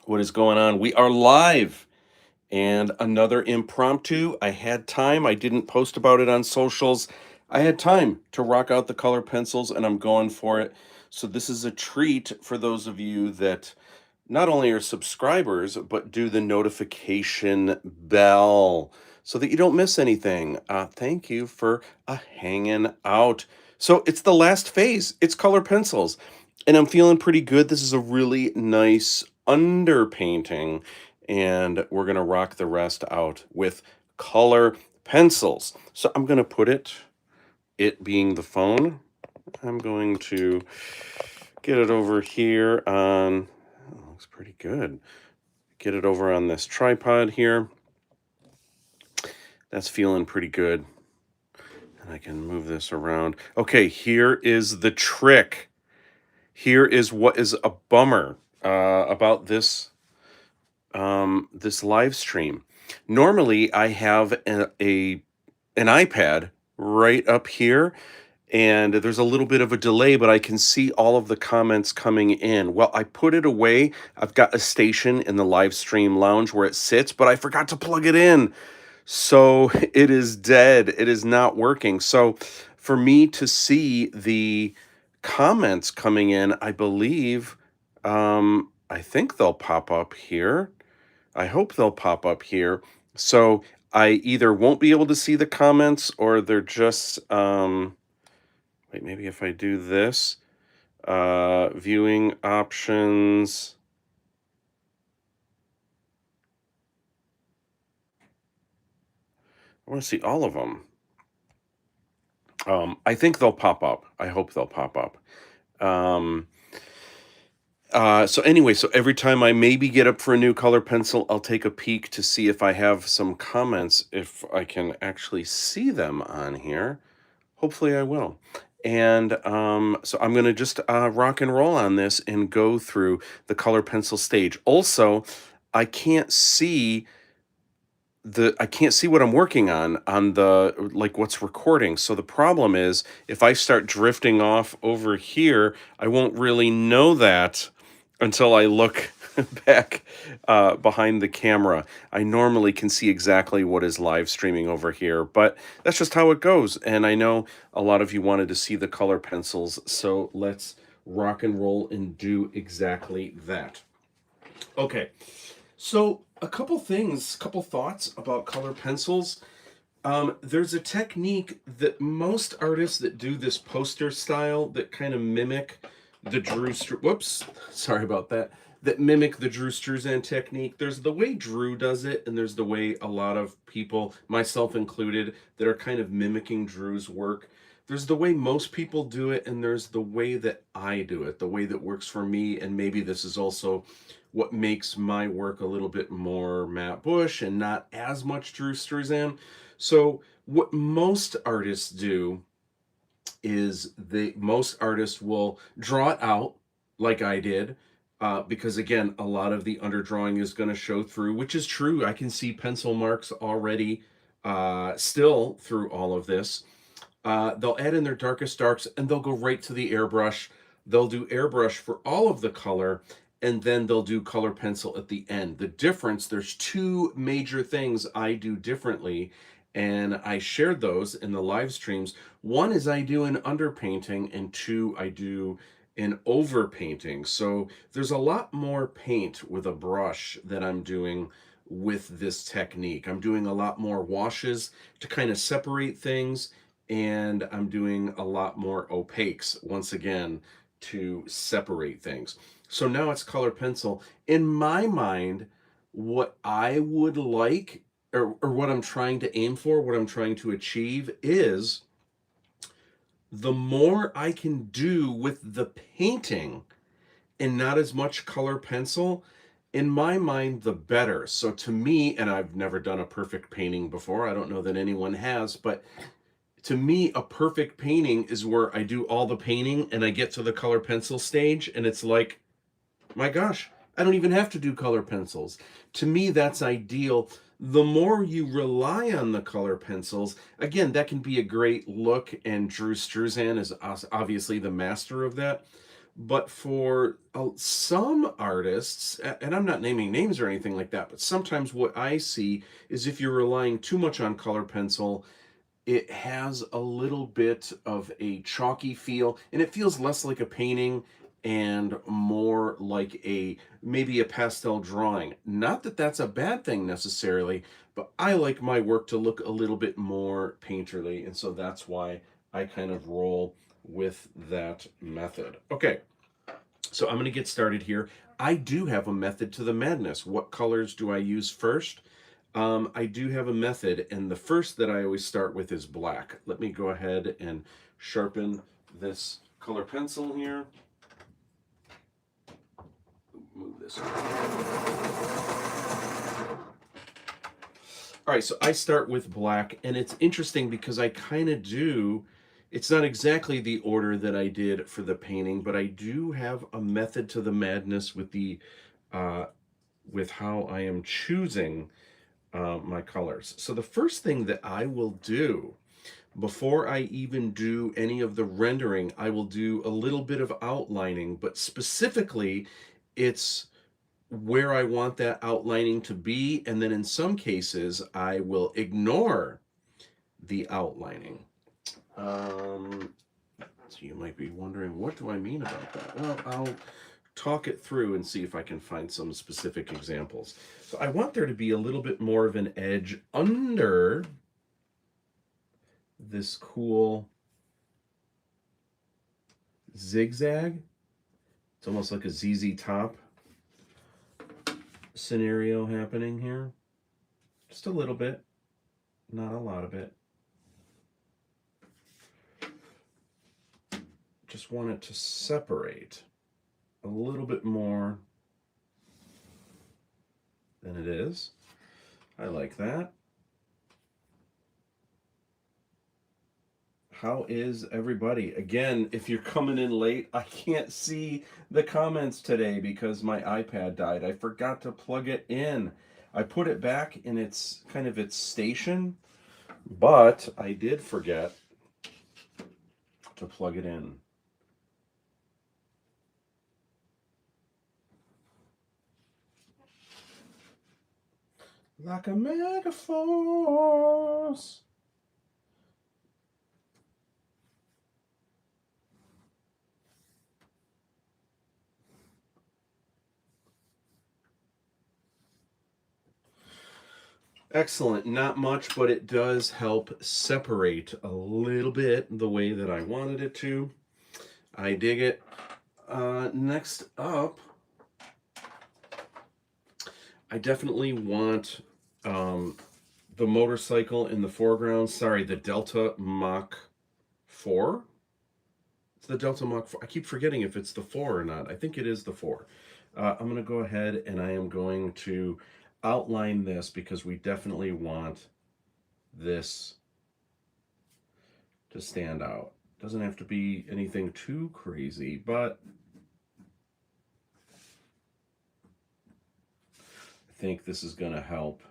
What is going on? We are live and another impromptu. I had time. I didn't post about it on socials. I had time to rock out the color pencils and I'm going for it. So, this is a treat for those of you that not only are subscribers, but do the notification bell so that you don't miss anything. Thank you for hanging out. So, it's the last phase, it's color pencils, and I'm feeling pretty good. This is a really nice underpainting, and we're going to rock the rest out with color pencils. So, I'm going to put it being the phone, I'm going to get it over here on. Oh, looks pretty good. Get it over on this tripod here. That's feeling pretty good. And I can move this around. Okay, here is the trick. Here is what is a bummer about this live stream. Normally, I have an iPad right up here, and there's a little bit of a delay, but I can see all of the comments coming in. Well, I put it away. I've got a station in the live stream lounge where it sits, but I forgot to plug it in. So it is dead. It is not working. So for me to see the comments coming in, I think they'll pop up here. I hope they'll pop up here. So I either won't be able to see the comments or they're just wait, maybe if I do this, viewing options. I want to see all of them. I think they'll pop up. I hope they'll pop up. Um, so anyway, so every time I maybe get up for a new color pencil, I'll take a peek to see if I have some comments, if I can actually see them on here. Hopefully I will. And so I'm going to just rock and roll on this and go through the color pencil stage. Also, I can't see I can't see what I'm working on the like what's recording. So the problem is if I start drifting off over here, I won't really know that until I look back behind the camera. I normally can see exactly what is live streaming over here, but that's just how it goes. And I know a lot of you wanted to see the color pencils, so let's rock and roll and do exactly that. Okay. So, a couple things, couple thoughts about color pencils. There's a technique that most artists that do this poster style that kind of mimic the whoops, sorry about that. That mimic the Drew Struzan technique. There's the way Drew does it, and there's the way a lot of people, myself included, that are kind of mimicking Drew's work. There's the way most people do it, and there's the way that I do it, the way that works for me, and maybe this is also what makes my work a little bit more Matt Busch and not as much Drew Struzan. So what most artists do is most artists will draw it out like I did, because again, a lot of the underdrawing is going to show through, which is true. I can see pencil marks already still through all of this. They'll add in their darkest darks and they'll go right to the airbrush. They'll do airbrush for all of the color, and then they'll do color pencil at the end. The difference, there's two major things I do differently, and I shared those in the live streams. One is I do an underpainting, and two, I do an overpainting. So there's a lot more paint with a brush that I'm doing with this technique. I'm doing a lot more washes to kind of separate things, and I'm doing a lot more opaques, once again, to separate things. So now it's color pencil. In my mind, what I would like, or what I'm trying to aim for, what I'm trying to achieve is the more I can do with the painting and not as much color pencil, in my mind, the better. So to me, and I've never done a perfect painting before, I don't know that anyone has, but to me, a perfect painting is where I do all the painting and I get to the color pencil stage and it's like, my gosh, I don't even have to do color pencils. To me, that's ideal. The more you rely on the color pencils, again, that can be a great look, and Drew Struzan is obviously the master of that. But for some artists, and I'm not naming names or anything like that, but sometimes what I see is if you're relying too much on color pencil, it has a little bit of a chalky feel, and it feels less like a painting and more like a maybe a pastel drawing. Not that that's a bad thing necessarily, but I like my work to look a little bit more painterly, and so that's why I kind of roll with that method. Okay, so I'm going to get started here. I do have a method to the madness. What colors do I use first? I do have a method, and the first that I always start with is black. Let me go ahead and sharpen this color pencil here. Move this over. All right, so I start with black, and it's interesting because I kind of do. It's not exactly the order that I did for the painting, but I do have a method to the madness uh, with how I am choosing my colors. So the first thing that I will do before I even do any of the rendering, I will do a little bit of outlining, but specifically, it's where I want that outlining to be. And then in some cases, I will ignore the outlining. Um, so you might be wondering, what do I mean about that? Well, I'll talk it through and see if I can find some specific examples. So I want there to be a little bit more of an edge under this cool zigzag. It's almost like a ZZ Top scenario happening here. Just a little bit, not a lot of it. Just want it to separate a little bit more than it is. I like that. How is everybody? Again, if you're coming in late, I can't see the comments today because my iPad died. I forgot to plug it in. I put it back in its kind of its station, but I did forget to plug it in. Like a Megaforce. Excellent. Not much, but it does help separate a little bit the way that I wanted it to. I dig it. Next up, I definitely want um, the motorcycle in the foreground. Sorry, the Delta Mach 4. It's the Delta Mach 4. I keep forgetting if it's the 4 or not. I think it is the 4. I'm going to go ahead and I am going to outline this because we definitely want this to stand out. Doesn't have to be anything too crazy, but I think this is going to help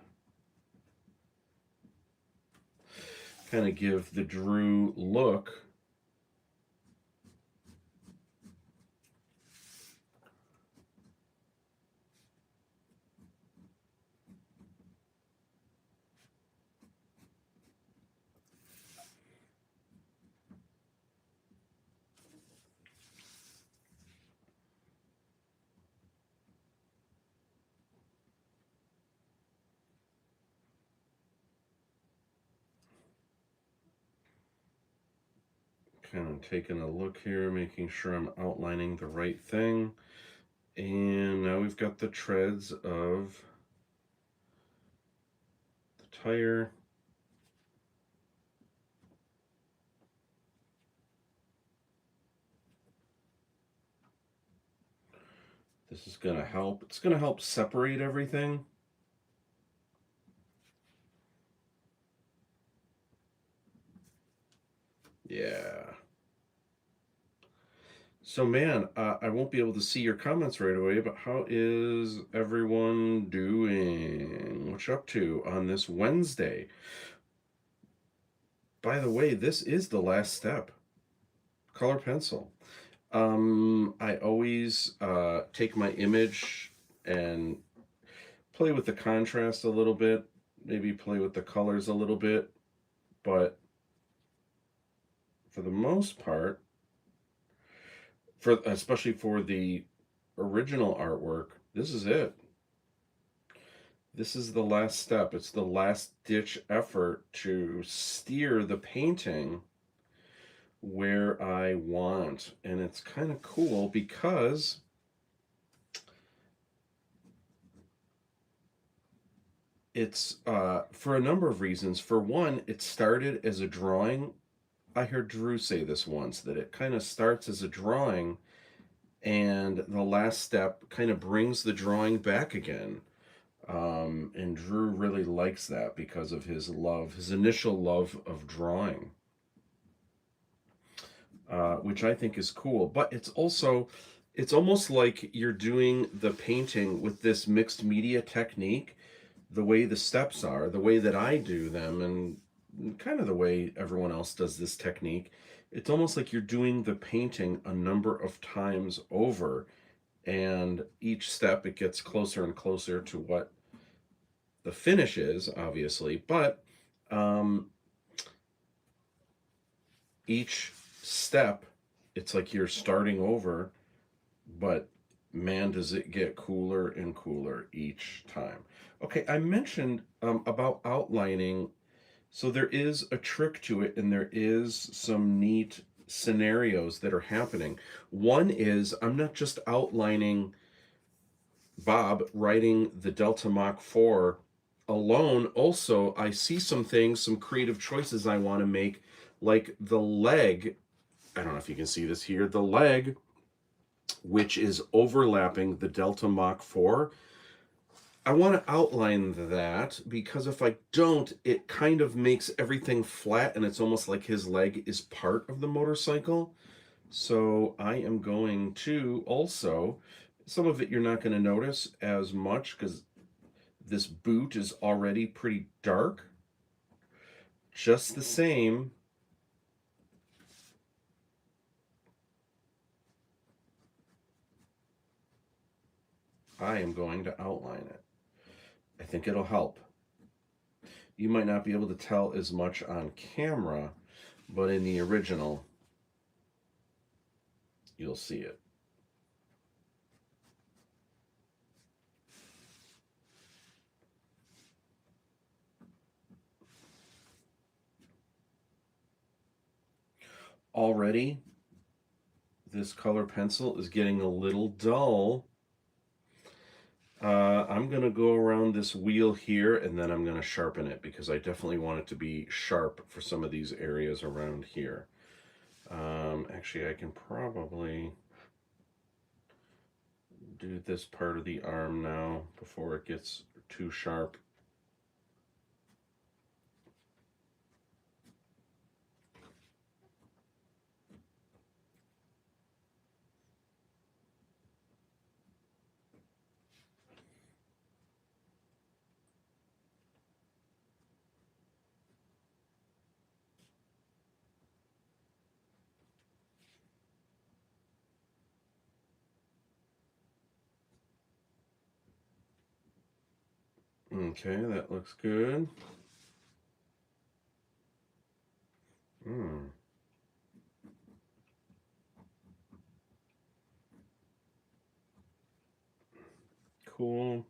kind of give the Drew look. Kind of taking a look here, making sure I'm outlining the right thing. And now we've got the treads of the tire. This is going to help. It's going to help separate everything. Yeah. So, man, I won't be able to see your comments right away, but how is everyone doing? What you up to on this Wednesday? By the way, this is the last step. Color pencil. I always take my image and play with the contrast a little bit, maybe play with the colors a little bit, but for the most part, for especially for the original artwork, this is it. This is the last step. It's the last ditch effort to steer the painting where I want. And it's kind of cool because it's for a number of reasons. For one, it started as a drawing. I heard Drew say this once, that it kind of starts as a drawing and the last step kind of brings the drawing back again. And Drew really likes that because of his love, his initial love of drawing, which I think is cool. But it's also, it's almost like you're doing the painting with this mixed media technique, the way the steps are, the way that I do them, and kind of the way everyone else does this technique. It's almost like you're doing the painting a number of times over, and each step it gets closer and closer to what the finish is, obviously, but um, each step, it's like you're starting over, but man, does it get cooler and cooler each time. Okay, I mentioned about outlining. So there is a trick to it, and there is some neat scenarios that are happening. One is I'm not just outlining Bob riding the Delta Mach 4 alone. Also, I see some things, some creative choices I want to make, like the leg. I don't know if you can see this here. The leg, which is overlapping the Delta Mach 4. I want to outline that because if I don't, it kind of makes everything flat and it's almost like his leg is part of the motorcycle. So I am going to also, some of it you're not going to notice as much because this boot is already pretty dark. Just the same, I am going to outline it. I think it'll help. You might not be able to tell as much on camera, but in the original, you'll see it. Already, this color pencil is getting a little dull. I'm going to go around this wheel here and then I'm going to sharpen it because I definitely want it to be sharp for some of these areas around here. Actually, I can probably do this part of the arm now before it gets too sharp. Okay, that looks good. Hmm. Cool.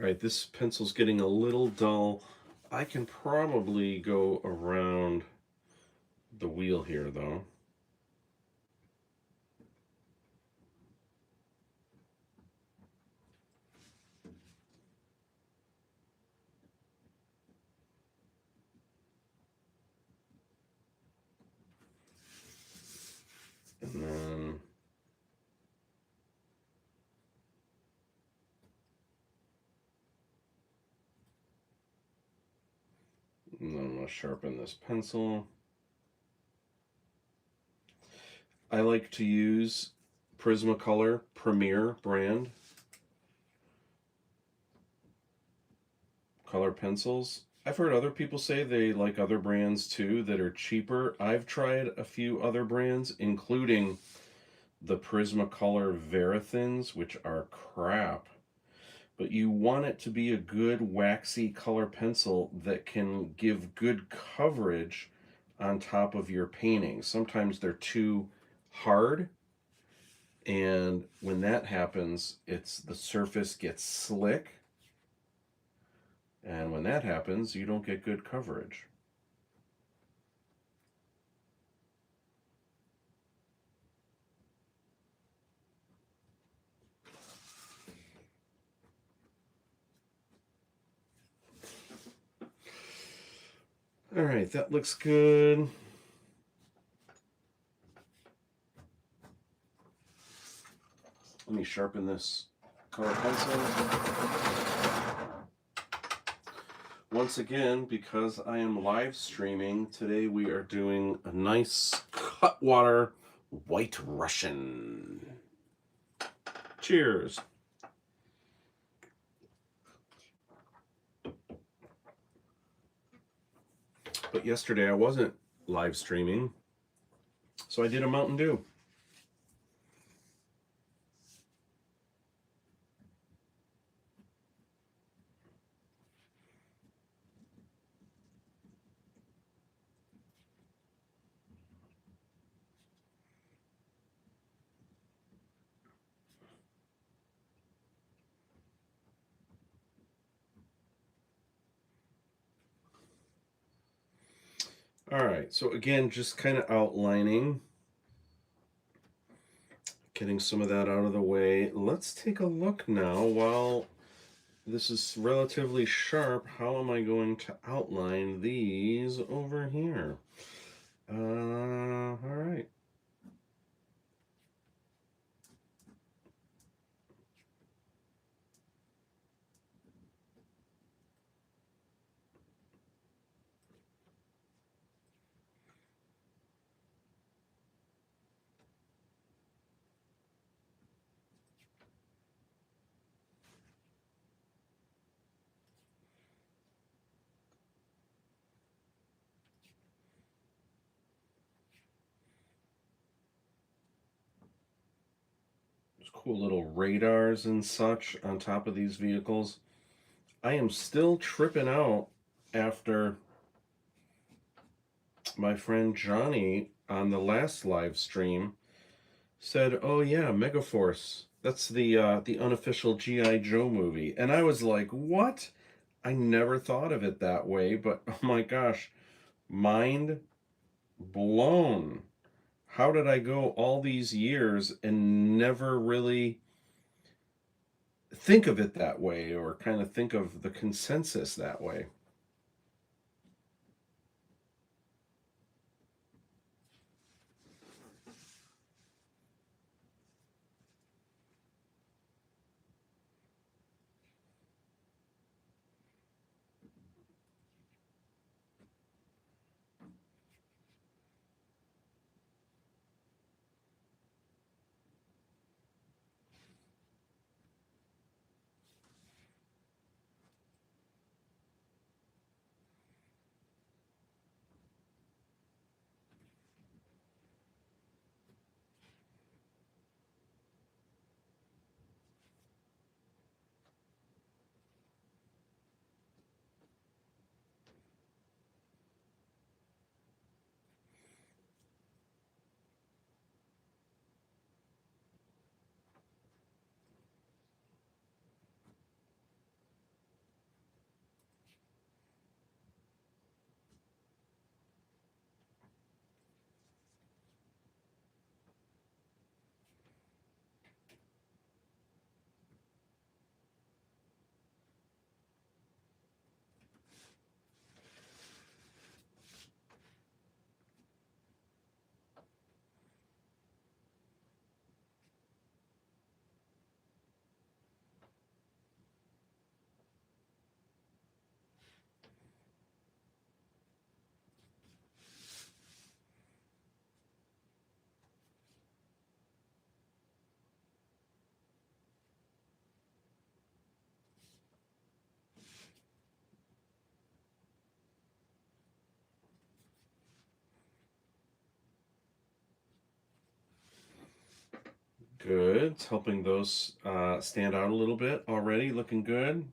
All right, this pencil's getting a little dull. I can probably go around the wheel here, though. And then I'm going to sharpen this pencil. I like to use Prismacolor Premier brand color pencils. I've heard other people say they like other brands too that are cheaper. I've tried a few other brands, including the Prismacolor Verithins, which are crap. But you want it to be a good waxy color pencil that can give good coverage on top of your painting. Sometimes they're too hard, and when that happens, the surface gets slick, and when that happens, you don't get good coverage. All right, that looks good. Let me sharpen this color pencil. Once again, because I am live streaming, today we are doing a nice Cutwater White Russian. Cheers. But yesterday I wasn't live streaming, so I did a Mountain Dew. All right, so again, just kind of outlining, getting some of that out of the way. Let's take a look now. While this is relatively sharp, how am I going to outline these over here? All right. There's cool little radars and such on top of these vehicles. I am still tripping out after my friend Johnny on the last live stream said, "Oh yeah, Megaforce. That's the unofficial GI Joe movie." And I was like, "What? I never thought of it that way, but oh my gosh, mind blown. How did I go all these years and never really think of it that way or kind of think of the consensus that way?" Good. It's helping those stand out a little bit already. Looking good.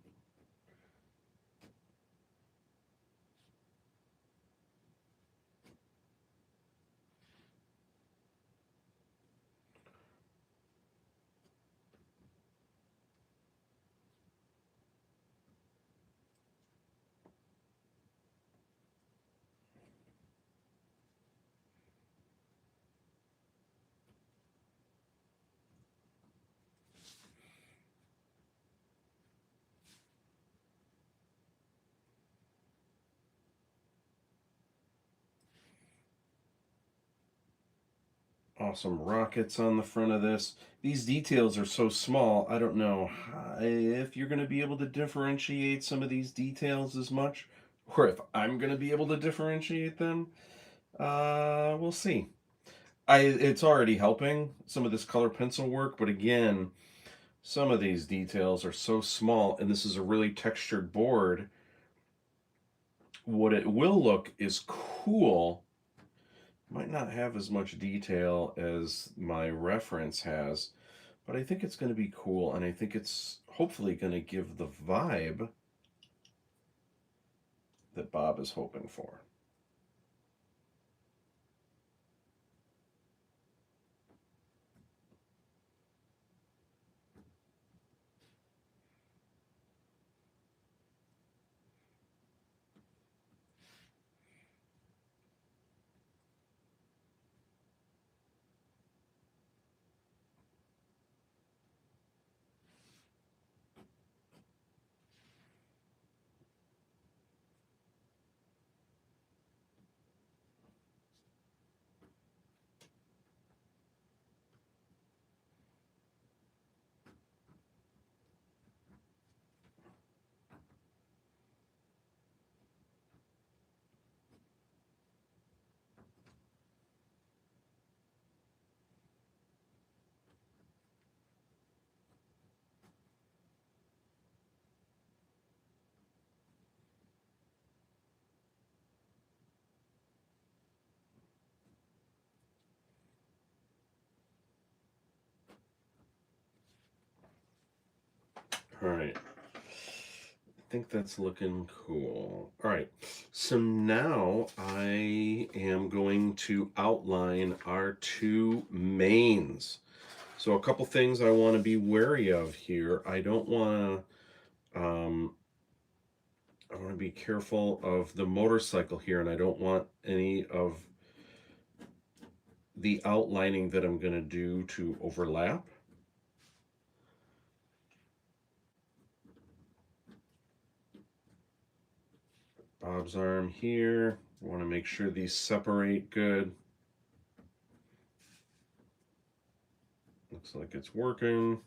Awesome rockets on the front of this. These details are so small, I don't know if you're going to be able to differentiate some of these details as much, or if I'm going to be able to differentiate them. We'll see. It's already helping some of this color pencil work, but again, some of these details are so small, and this is a really textured board. What it will look is cool. Might not have as much detail as my reference has, but I think it's going to be cool, and I think it's hopefully going to give the vibe that Bob is hoping for. All right. I think that's looking cool. All right. So now I am going to outline our two mains. So a couple things I want to be wary of here. I want to be careful of the motorcycle here, and I don't want any of the outlining that I'm going to do to overlap. Bob's arm here. I want to make sure these separate good. Looks like it's working.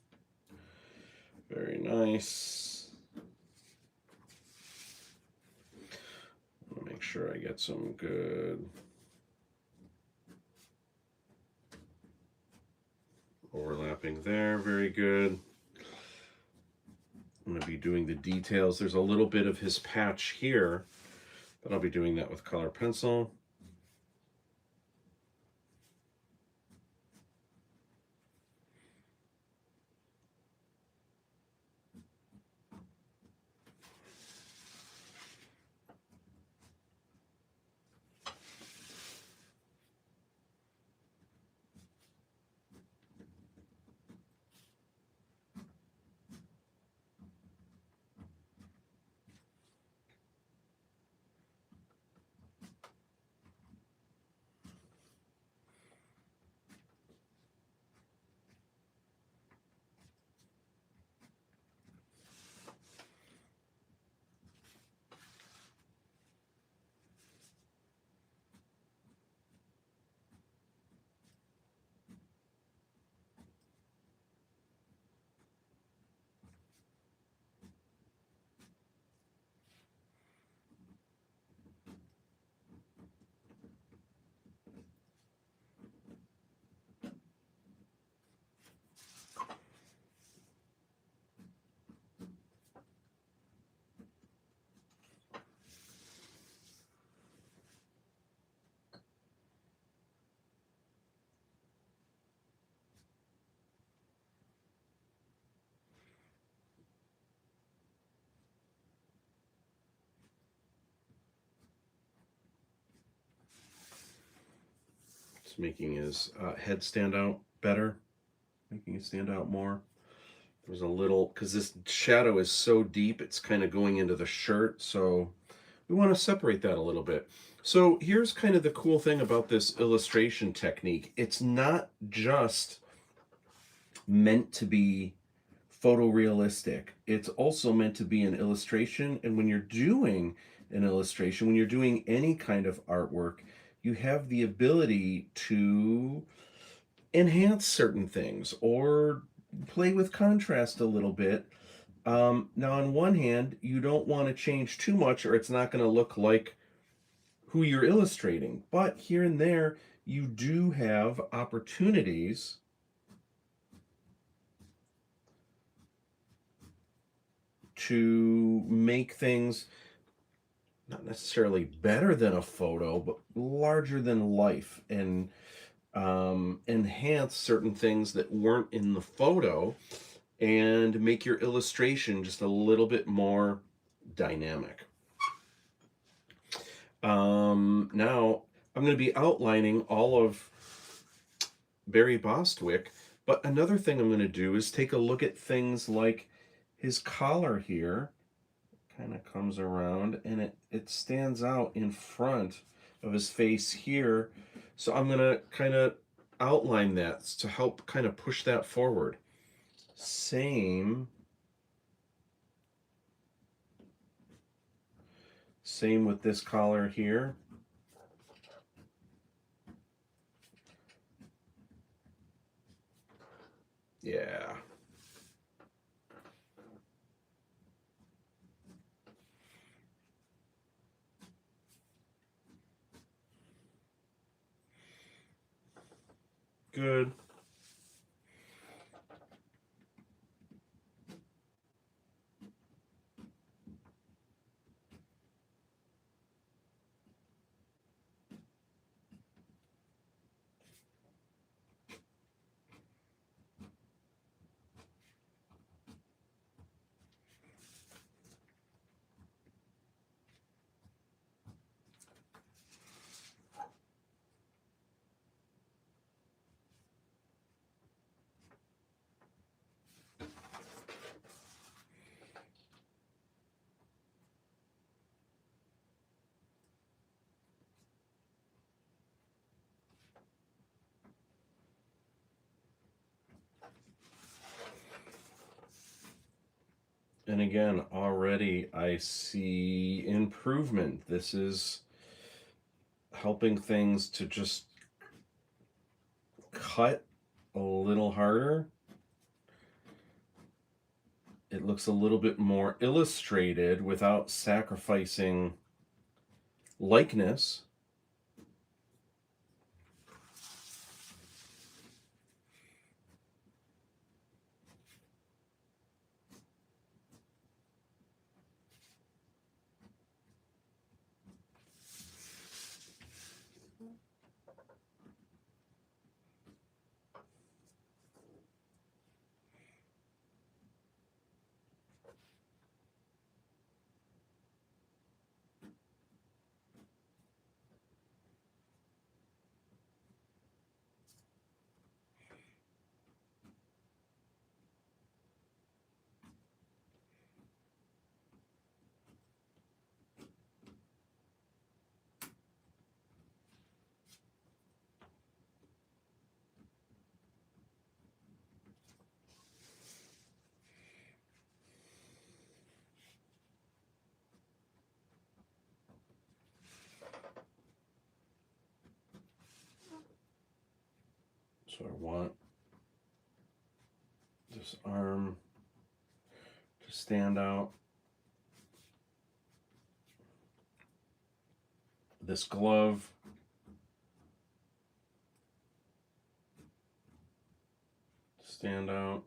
Very nice. I want to make sure I get some good overlapping there. Very good. I'm going to be doing the details. There's a little bit of his patch here, but I'll be doing that with color pencil. Just making his head stand out better, making it stand out more. There's a little, because this shadow is so deep, it's kind of going into the shirt, so we want to separate that a little bit. So here's kind of the cool thing about this illustration technique. It's not just meant to be photorealistic. It's also meant to be an illustration. And when you're doing an illustration, when you're doing any kind of artwork, you have the ability to enhance certain things or play with contrast a little bit. Now, on one hand, you don't want to change too much or it's not going to look like who you're illustrating. But here and there, you do have opportunities to make things not necessarily better than a photo, but larger than life and enhance certain things that weren't in the photo and make your illustration just a little bit more dynamic. Now, I'm going to be outlining all of Barry Bostwick, but another thing I'm going to do is take a look at things like his collar here. Kind of comes around and it stands out in front of his face here. So I'm going to kind of outline that to help kind of push that forward. Same with this collar here. Yeah. Good. And again, already I see improvement. This is helping things to just cut a little harder. It looks a little bit more illustrated without sacrificing likeness. So I want this arm to stand out. This glove to stand out.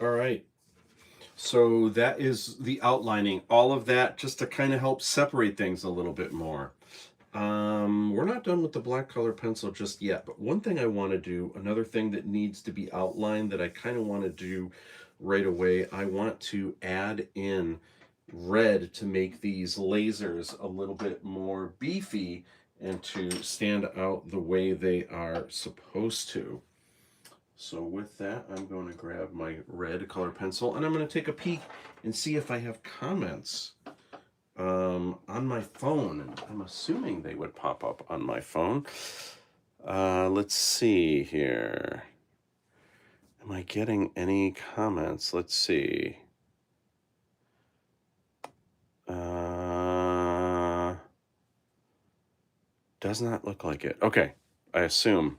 All right. So that is the outlining. All of that just to kind of help separate things a little bit more. We're not done with the black color pencil just yet, but one thing I want to do, another thing that needs to be outlined that I kind of want to do right away, I want to add in red to make these lasers a little bit more beefy and to stand out the way they are supposed to. So with that, I'm going to grab my red color pencil and I'm going to take a peek and see if I have comments on my phone. And I'm assuming they would pop up on my phone. Let's see here. Am I getting any comments? Let's see. Does not look like it. Okay, I assume.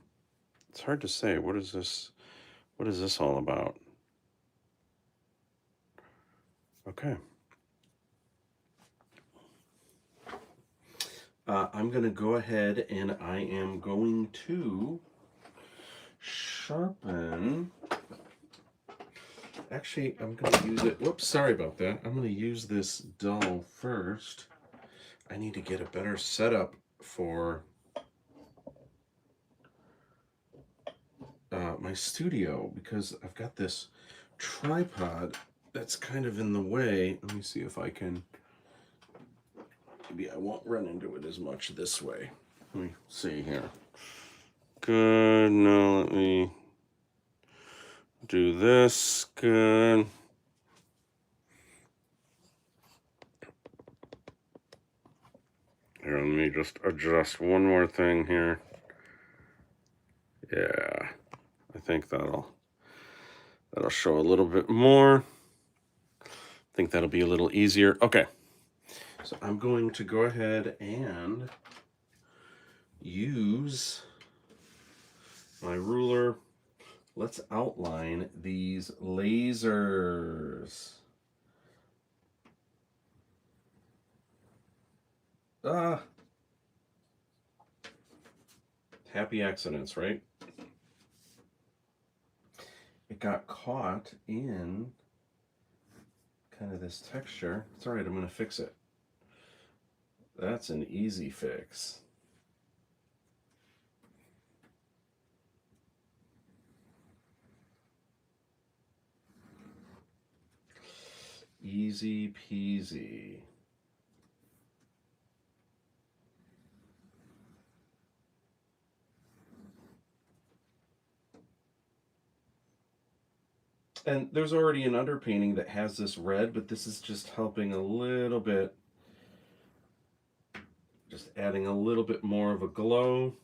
It's hard to say. What is this? What is this all about? Okay. I'm going to go ahead and I am going to sharpen. Actually, I'm going to use it. Whoops, sorry about that. I'm going to use this dull first. I need to get a better setup for my studio because I've got this tripod that's kind of in the way. Let me see if I can. Maybe I won't run into it as much this way. Let me see here. Good. No, let me do this. Good. Here, let me just adjust one more thing here. Yeah, I think that'll show a little bit more. I think that'll be a little easier. Okay, so I'm going to go ahead and use my ruler. Let's outline these lasers. Happy accidents, right? It got caught in kind of this texture. It's all right, I'm going to fix it. That's an easy fix. Easy peasy. And there's already an underpainting that has this red, but this is just helping a little bit. Just adding a little bit more of a glow.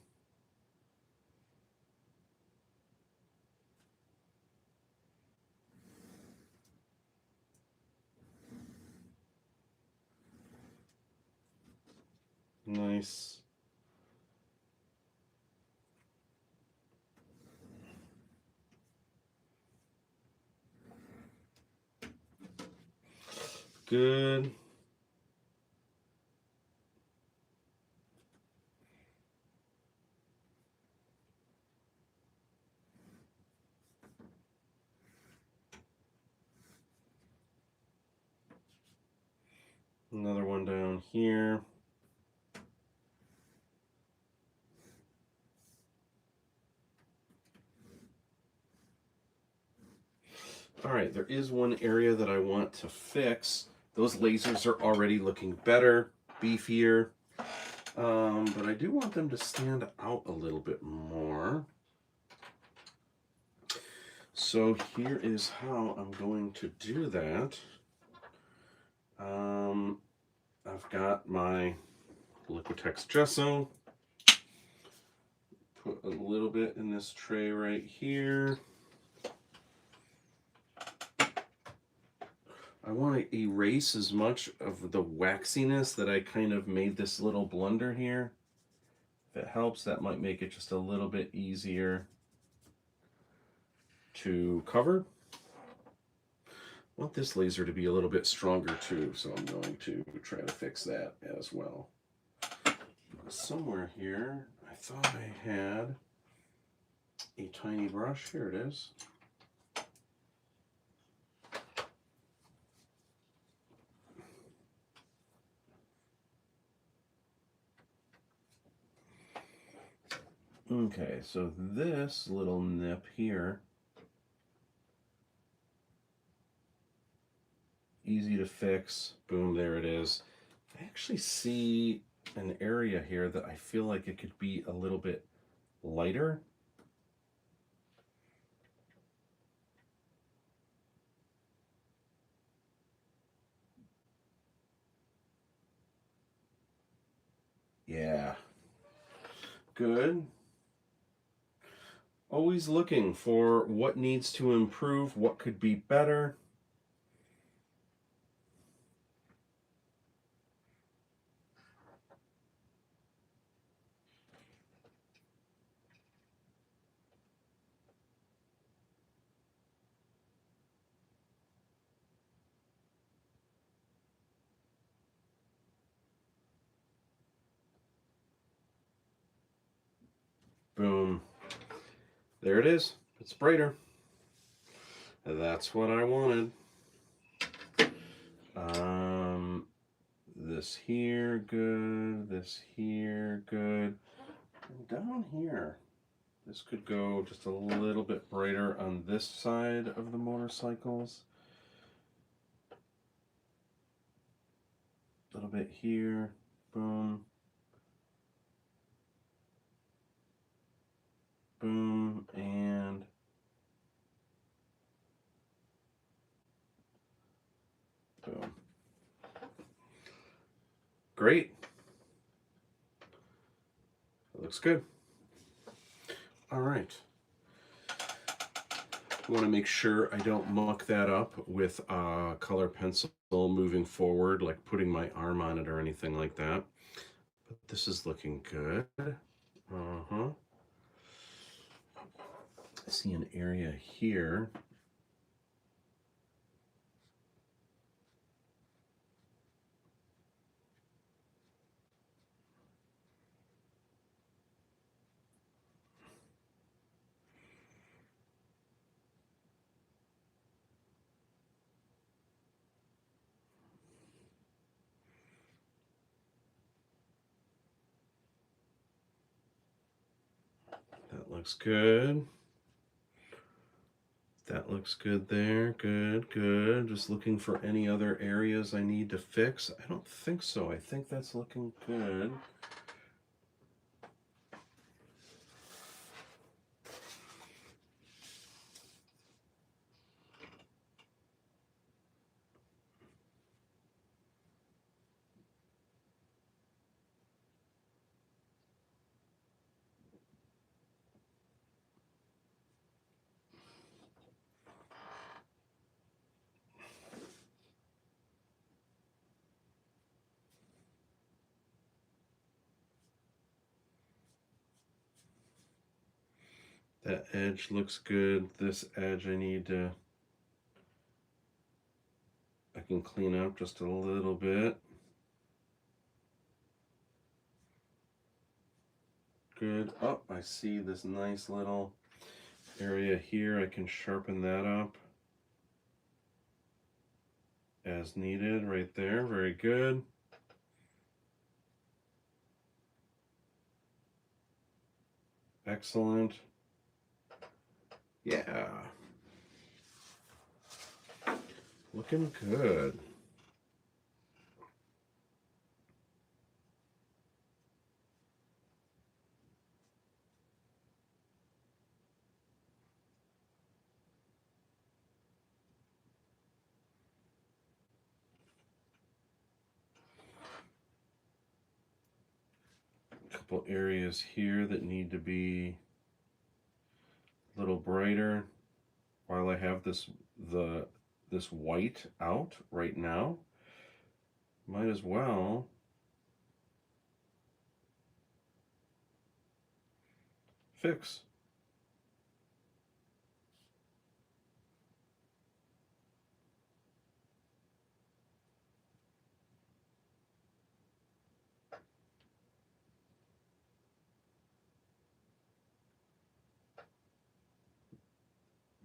Nice. Good. Another one down here. All right, there is one area that I want to fix. Those lasers are already looking better, beefier, but I do want them to stand out a little bit more. So here is how I'm going to do that. I've got my Liquitex gesso. Put a little bit in this tray right here. I want to erase as much of the waxiness that I kind of made this little blunder here. If it helps, that might make it just a little bit easier to cover. I want this laser to be a little bit stronger too, so I'm going to try to fix that as well. Somewhere here, I thought I had a tiny brush. Here it is. Okay, so this little nip here, easy to fix. Boom, there it is. I actually see an area here that I feel like it could be a little bit lighter. Yeah, good. Always looking for what needs to improve, what could be better. Boom. There it is. It's brighter. That's what I wanted. Um, this here, good. This here, good. And down here, this could go just a little bit brighter on this side of the motorcycles. A little bit here. Boom. Boom. And boom. Great. That looks good. All right. I want to make sure I don't muck that up with a color pencil moving forward, like putting my arm on it or anything like that. But this is looking good. Uh-huh. I see an area here. That looks good. That looks good there. Good, good. Just looking for any other areas I need to fix. I don't think so. I think that's looking good. That edge looks good. This edge I can clean up just a little bit. Good. Oh, I see this nice little area here. I can sharpen that up as needed right there. Very good. Excellent. Yeah. Looking good. A couple areas here that need to be a little brighter while I have this white out right now. Might as well fix.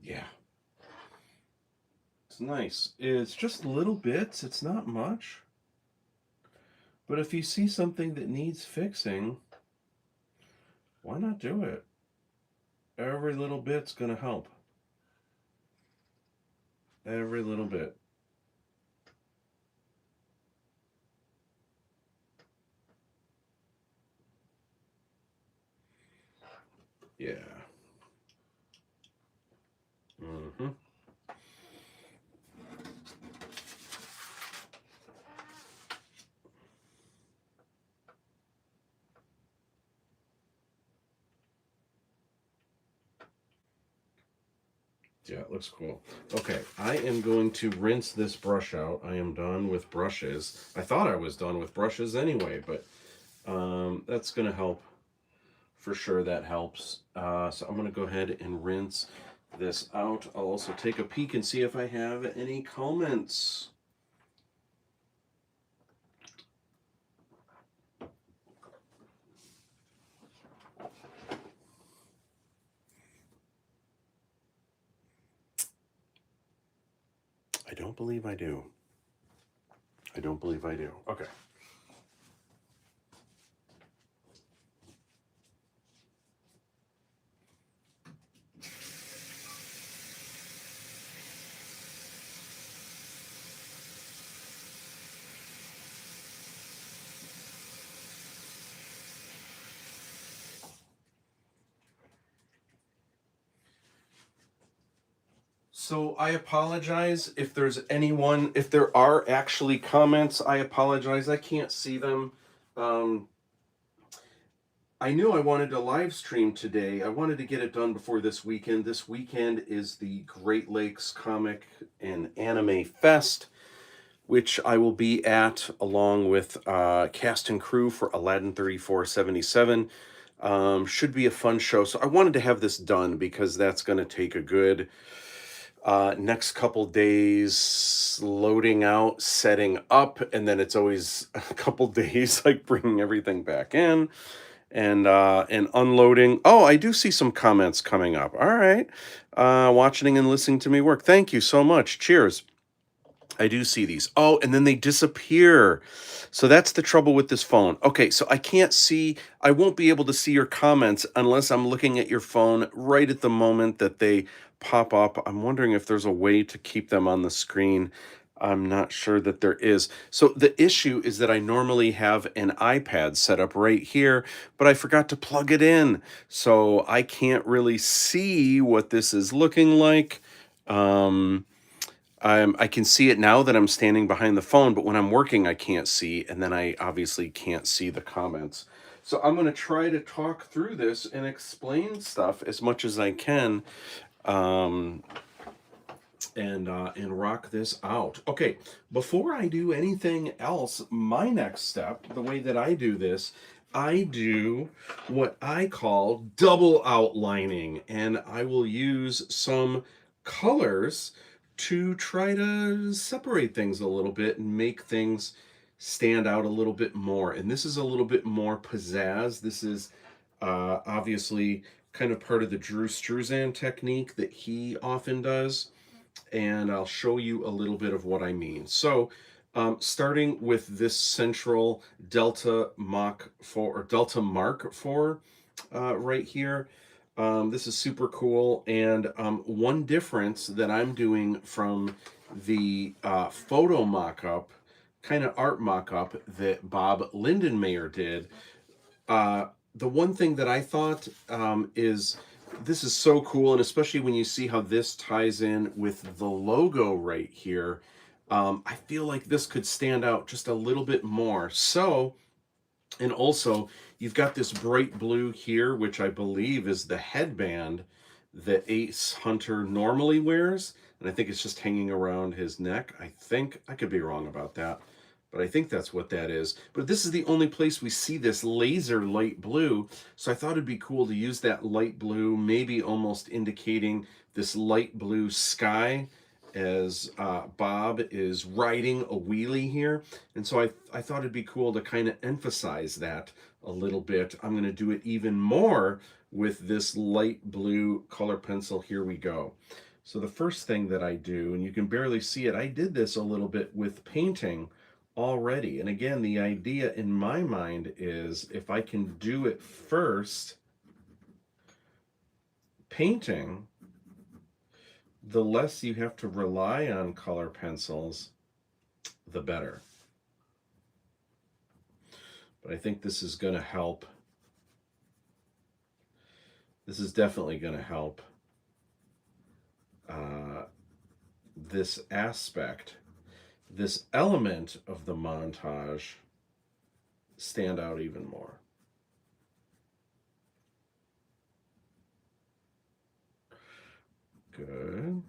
Yeah. It's nice. It's just little bits, it's not much. But if you see something that needs fixing, Why not do it? Every little bit's gonna help. Every little bit. Yeah. Mm-hmm. Yeah, it looks cool. Okay, I am going to rinse this brush out. I am done with brushes. I thought I was done with brushes anyway, but that's going to help. For sure, that helps. So I'm going to go ahead and rinse this out. I'll also take a peek and see if I have any comments. I don't believe I do. I don't believe I do. Okay. So I apologize if there's anyone, if there are actually comments, I apologize. I can't see them. Um, I knew I wanted to live stream today. I wanted to get it done before this weekend. This weekend is the Great Lakes Comic and Anime Fest, which I will be at along with cast and crew for Aladdin 3477. Should be a fun show. So I wanted to have this done because that's going to take a good next couple days loading out, setting up, and then it's always a couple days like bringing everything back in and unloading. Oh, I do see some comments coming up. All right. Watching and listening to me work. Thank you so much. Cheers. I do see these. Oh, and then they disappear. So that's the trouble with this phone. Okay, so I can't see, I won't be able to see your comments unless I'm looking at your phone right at the moment that they pop up. I'm wondering if there's a way to keep them on the screen. I'm not sure that there is. So the issue is that I normally have an iPad set up right here, but I forgot to plug it in. So I can't really see what this is looking like. Um, I can see it now that I'm standing behind the phone, but when I'm working, I can't see, and then I obviously can't see the comments. So I'm going to try to talk through this and explain stuff as much as I can, um, and rock this out. Okay, before I do anything else, my next step, the way that I do this, I do what I call double outlining, and I will use some colors to try to separate things a little bit and make things stand out a little bit more. And this is a little bit more pizzazz. This is obviously kind of part of the Drew Struzan technique that he often does, and I'll show you a little bit of what I mean. So, starting with this central Delta Mach 4 or Delta Mark 4 right here. This is super cool. And one difference that I'm doing from the photo mock-up, kind of art mock-up that Bob Lindenmayer did, the one thing that I thought is this is so cool, and especially when you see how this ties in with the logo right here, I feel like this could stand out just a little bit more. So, and also, you've got this bright blue here, which I believe is the headband that Ace Hunter normally wears. And I think it's just hanging around his neck. I think, I could be wrong about that, but I think that's what that is. But this is the only place we see this laser light blue. So I thought it'd be cool to use that light blue, maybe almost indicating this light blue sky as Bob is riding a wheelie here. And so I thought it'd be cool to kind of emphasize that a little bit. I'm going to do it even more with this light blue color pencil. Here we go. So the first thing that I do, and you can barely see it, I did this a little bit with painting already. And again, the idea in my mind is if I can do it first, painting, the less you have to rely on color pencils, the better. But I think this is going to help. This is definitely going to help uh, this aspect, this element of the montage stand out even more. Good.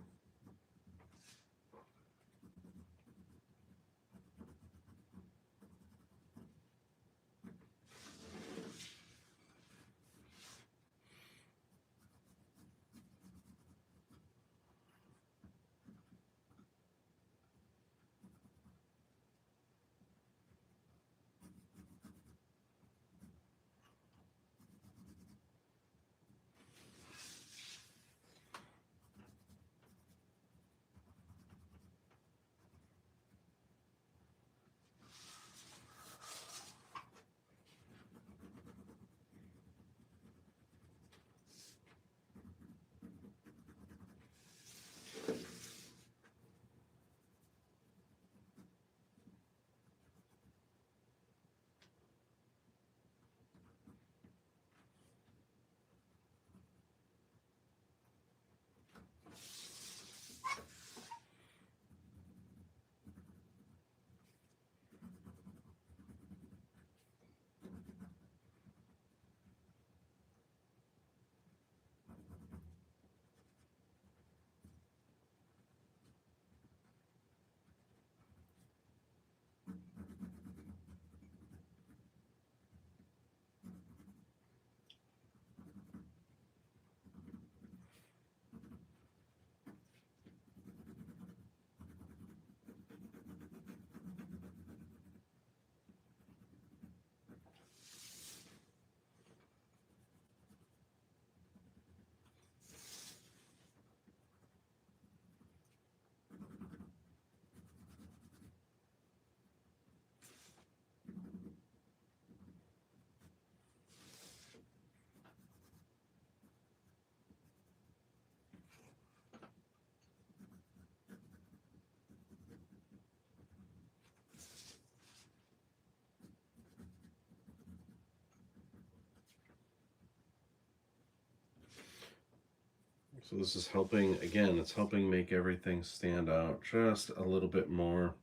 So this is helping, again, it's helping make everything stand out just a little bit more,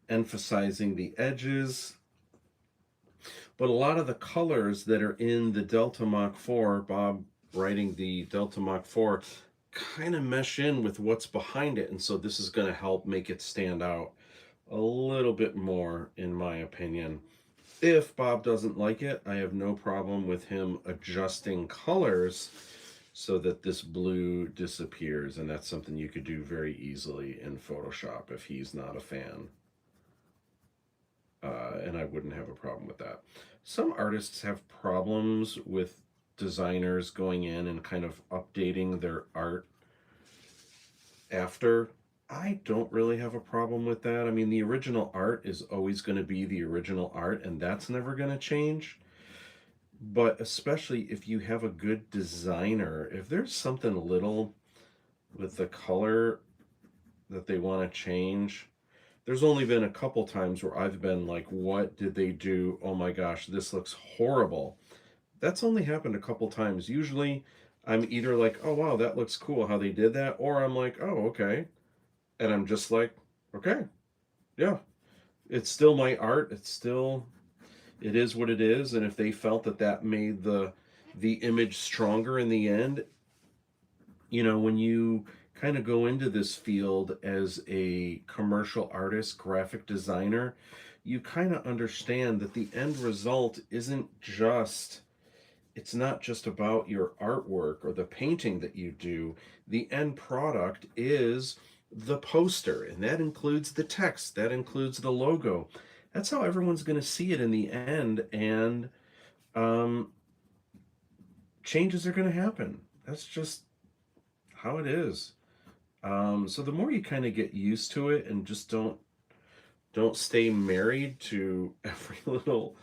emphasizing the edges. But a lot of the colors that are in the Delta Mach 4, Bob writing the Delta Mach 4, kind of mesh in with what's behind it. And so this is going to help make it stand out a little bit more, in my opinion. If Bob doesn't like it, I have no problem with him adjusting colors so that this blue disappears, and that's something you could do very easily in Photoshop if he's not a fan. And I wouldn't have a problem with that. Some artists have problems with designers going in and kind of updating their art after. I don't really have a problem with that. I mean, the original art is always going to be the original art, and that's never going to change. But especially if you have a good designer, if there's something little with the color that they want to change, there's only been a couple times where I've been like, what did they do? Oh my gosh, this looks horrible. That's only happened a couple times. Usually I'm either like, oh wow, that looks cool how they did that, or I'm like, oh, okay. And I'm just like, okay, yeah, it's still my art. It is what it is. And if they felt that that made the image stronger in the end, when you kind of go into this field as a commercial artist, graphic designer, you kind of understand that the end result it's not just about your artwork or the painting that you do. The end product is the poster, and that includes the text, that includes the logo. That's how everyone's going to see it in the end, and um, changes are going to happen. That's just how it is. So the more you kind of get used to it and just don't stay married to every little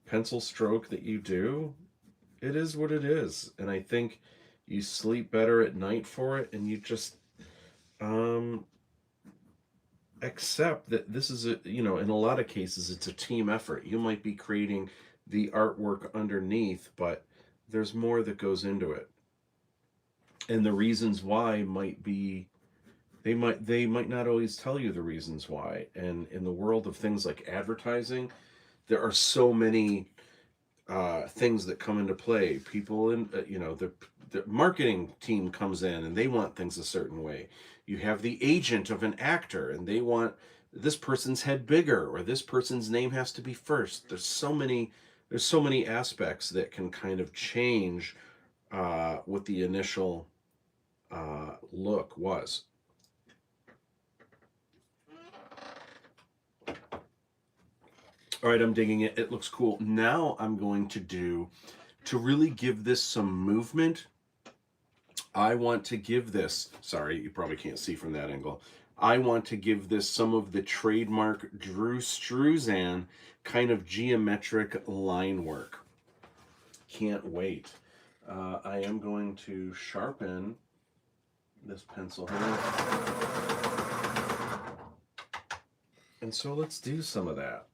pencil stroke that you do, it is what it is. And I think You sleep better at night for it, and you just um accept that this is a, in a lot of cases it's a team effort. You might be creating the artwork underneath, but there's more that goes into it. And the reasons why might be, they might not always tell you the reasons why. And in the world of things like advertising, there are so many things that come into play. People in, the marketing team comes in and they want things a certain way. You have the agent of an actor and they want this person's head bigger, or this person's name has to be first. There's so many aspects that can kind of change what the initial look was. All right, I'm digging it. It looks cool. Now I'm going to really give this some movement. I want to give this, sorry, you probably can't see from that angle. I want to give this some of the trademark Drew Struzan kind of geometric line work. Can't wait. I am going to sharpen this pencil here. And so let's do some of that.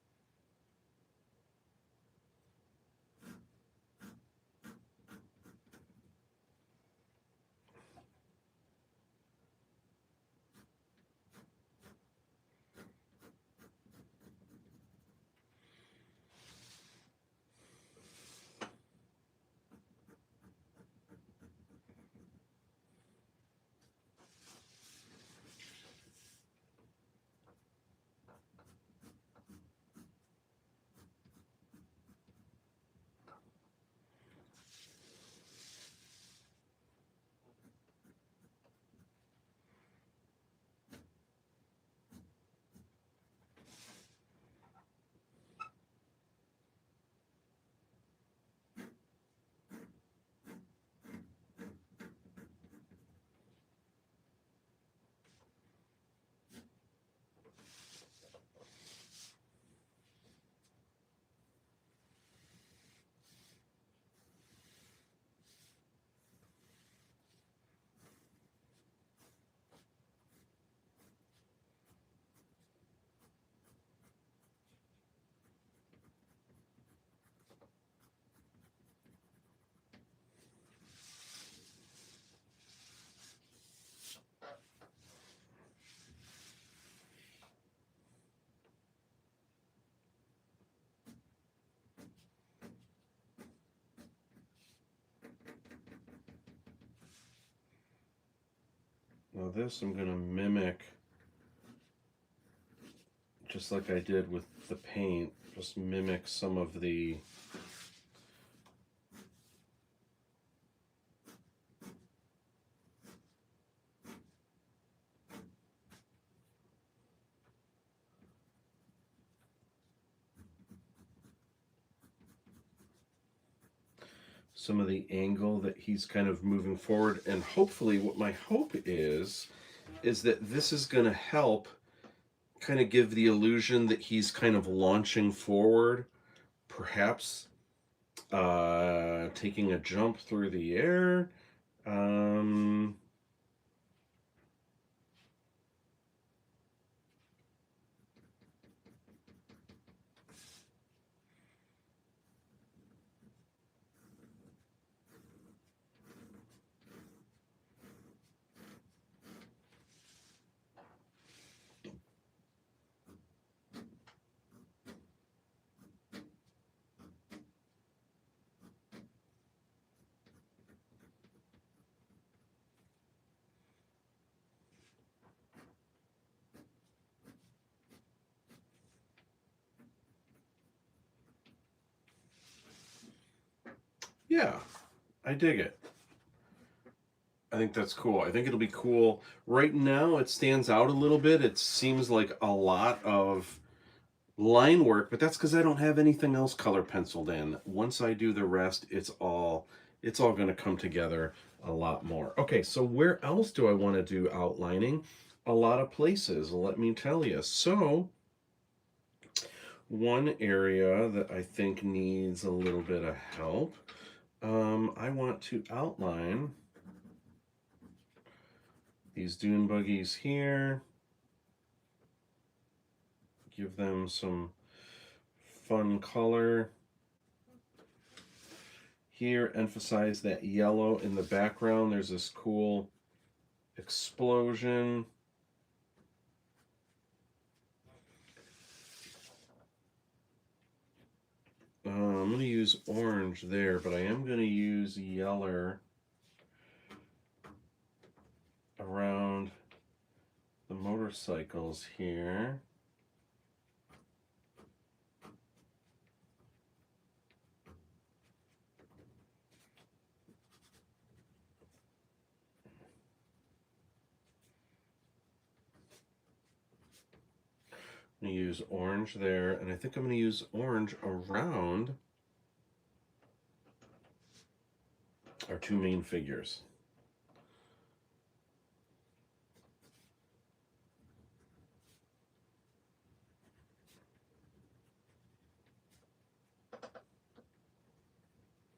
Now this I'm going to mimic just like I did with the paint, just mimic some of the angle that he's kind of moving forward. And hopefully what my hope is that this is going to help kind of give the illusion that he's kind of launching forward, perhaps taking a jump through the air. um yeah, I dig it. I think that's cool. I think it'll be cool. Right now, it stands out a little bit. It seems like a lot of line work, but that's because I don't have anything else color penciled in. Once I do the rest, it's all going to come together a lot more. Okay, so where else do I want to do outlining? A lot of places, let me tell you. So one area that I think needs a little bit of help, I want to outline these dune buggies here. Give them some fun color. Here, emphasize that yellow in the background. There's this cool explosion. I'm going to use orange there, but I am going to use yellow around the motorcycles here. I'm going to use orange there, and I think I'm going to use orange around our two main figures.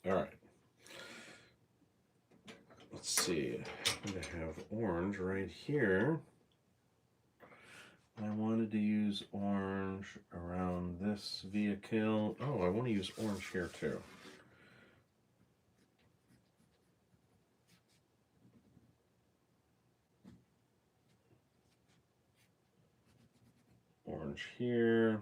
All right. Let's see. I'm going to have orange right here. I wanted to use orange around this vehicle. Oh, I want to use orange here too. Orange here.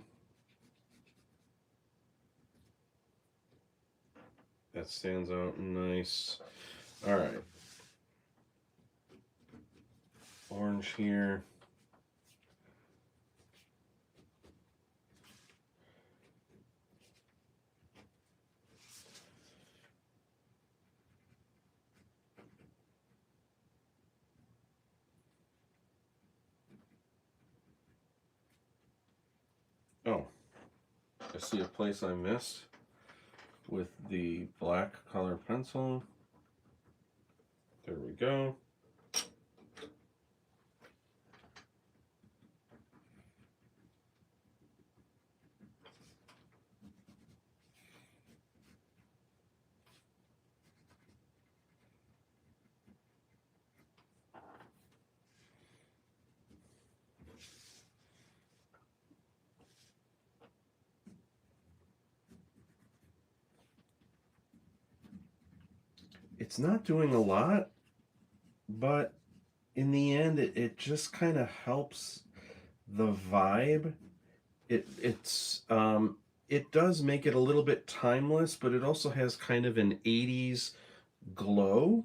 That stands out nice. All right. Orange here. Oh, I see a place I missed with the black color pencil. There we go. It's not doing a lot, but in the end, it just kind of helps the vibe. It does make it a little bit timeless, but it also has kind of an 80s glow.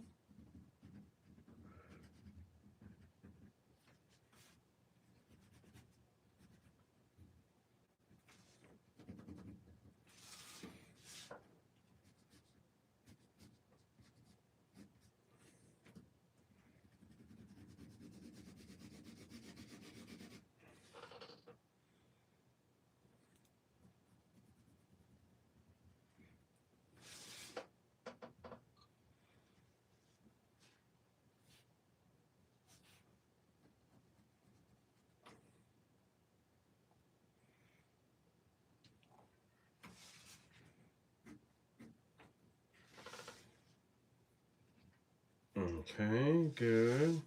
Okay, good.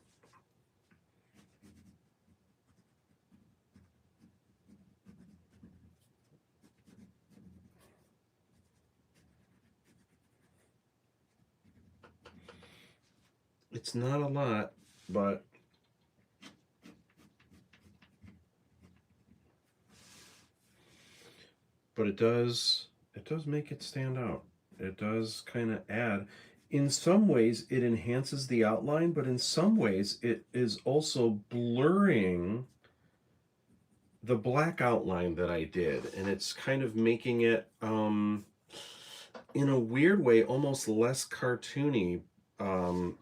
It's not a lot, but it does make it stand out. It does kind of add. In some ways, it enhances the outline, but in some ways, it is also blurring the black outline that I did, and it's kind of making it, in a weird way, almost less cartoony. Um,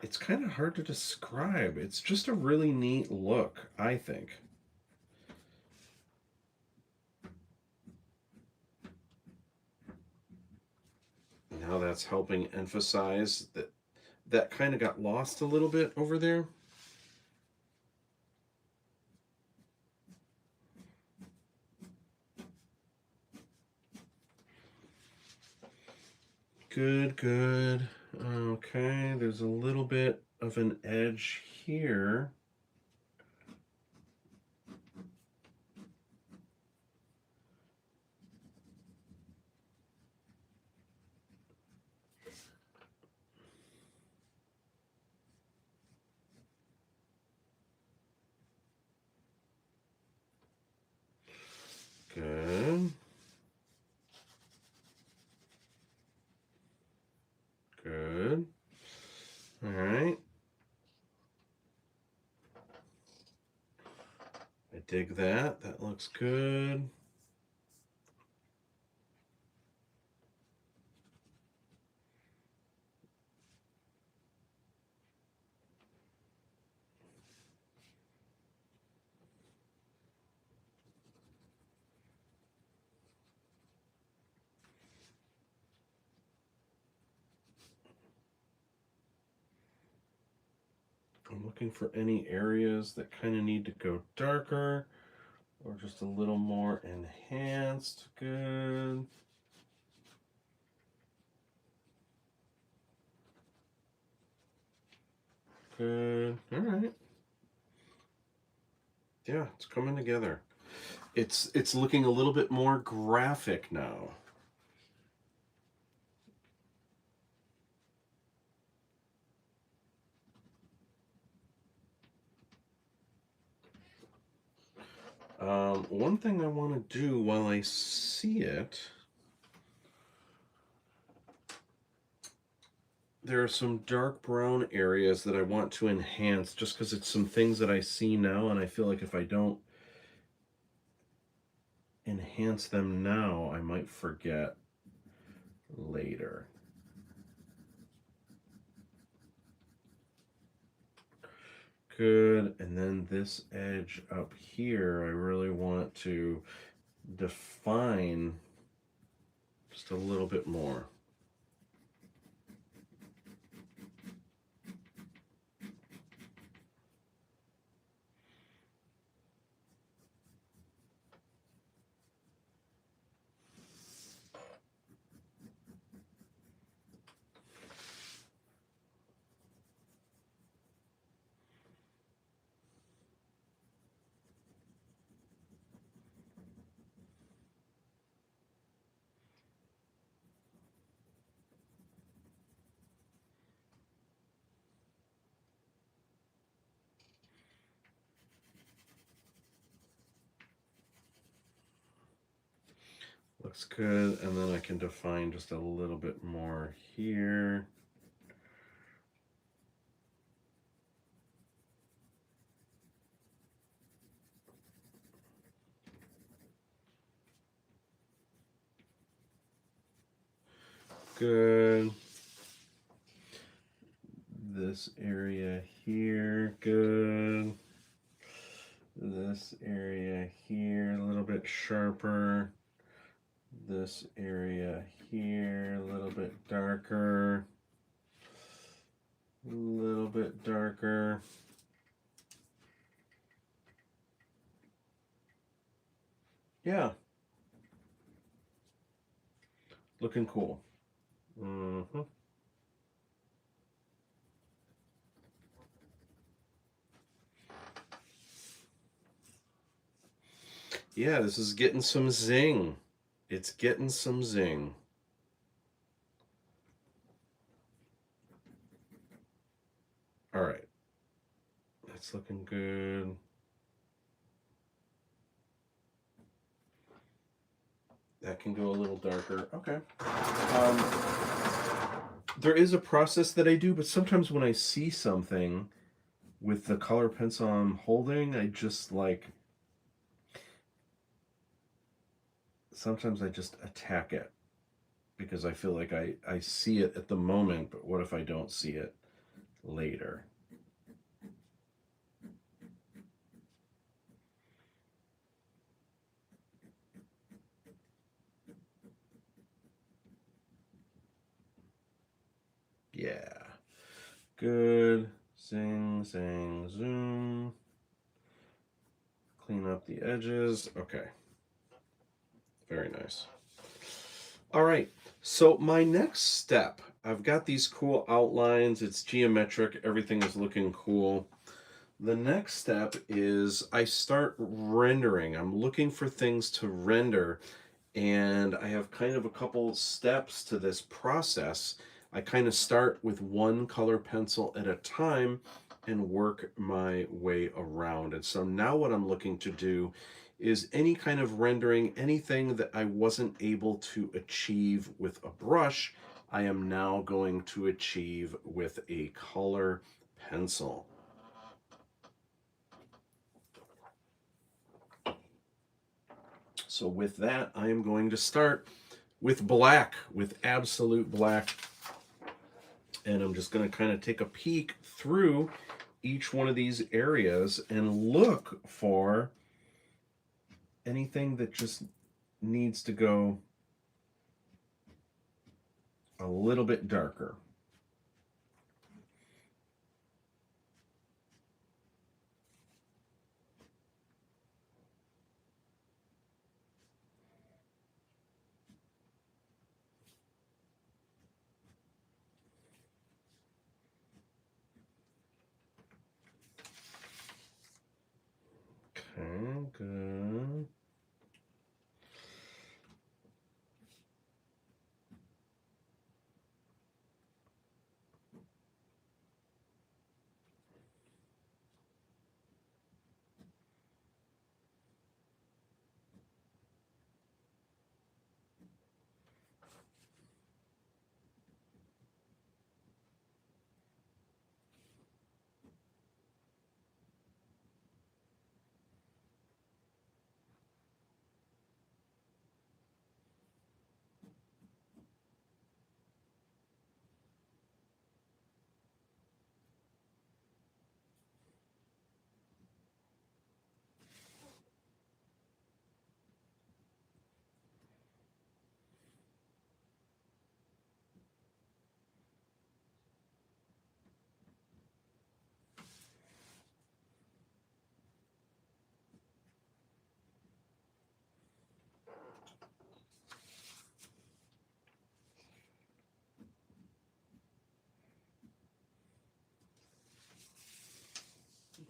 it's kind of hard to describe. It's just a really neat look, I think. Now that's helping emphasize that kind of got lost a little bit over there. Good, good. Okay, there's a little bit of an edge here. Good. Good. All right. I dig that. That looks good. I'm looking for any areas that kind of need to go darker or just a little more enhanced. Good. Good. All right. Yeah, it's coming together. It's looking a little bit more graphic now. One thing I want to do while I see it, there are some dark brown areas that I want to enhance just because it's some things that I see now, and I feel like if I don't enhance them now, I might forget later. Good. And then this edge up here, I really want to define just a little bit more. Looks good. And then I can define just a little bit more here. Good. This area here, good. This area here, a little bit sharper. This area here, a little bit darker. A little bit darker. Yeah. Looking cool. Mm-hmm. Yeah, this is getting some zing. It's getting some zing. All right. That's looking good. That can go a little darker. Okay. There is a process that I do, but sometimes when I see something with the color pencil I'm holding, I just like, sometimes I just attack it because I feel like I see it at the moment, but what if I don't see it later? Yeah. Good. Zing, zing, zoom. Clean up the edges. Okay. Very nice. All right. So my next step, I've got these cool outlines. It's geometric. Everything is looking cool. The next step is I start rendering. I'm looking for things to render, and I have kind of a couple steps to this process. I kind of start with one color pencil at a time and work my way around. And so now what I'm looking to do is any kind of rendering, anything that I wasn't able to achieve with a brush, I am now going to achieve with a color pencil. So with that, I am going to start with black, with absolute black. And I'm just going to kind of take a peek through each one of these areas and look for anything that just needs to go a little bit darker. Okay, good.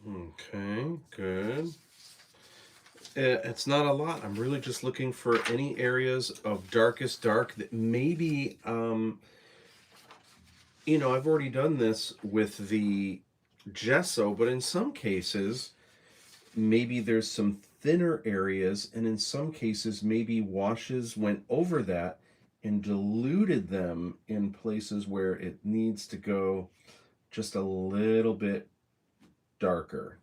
Okay, good. It's not a lot. I'm really just looking for any areas of darkest dark that maybe, I've already done this with the gesso, but in some cases, maybe there's some thinner areas, and in some cases, maybe washes went over that and diluted them in places where it needs to go just a little bit darker.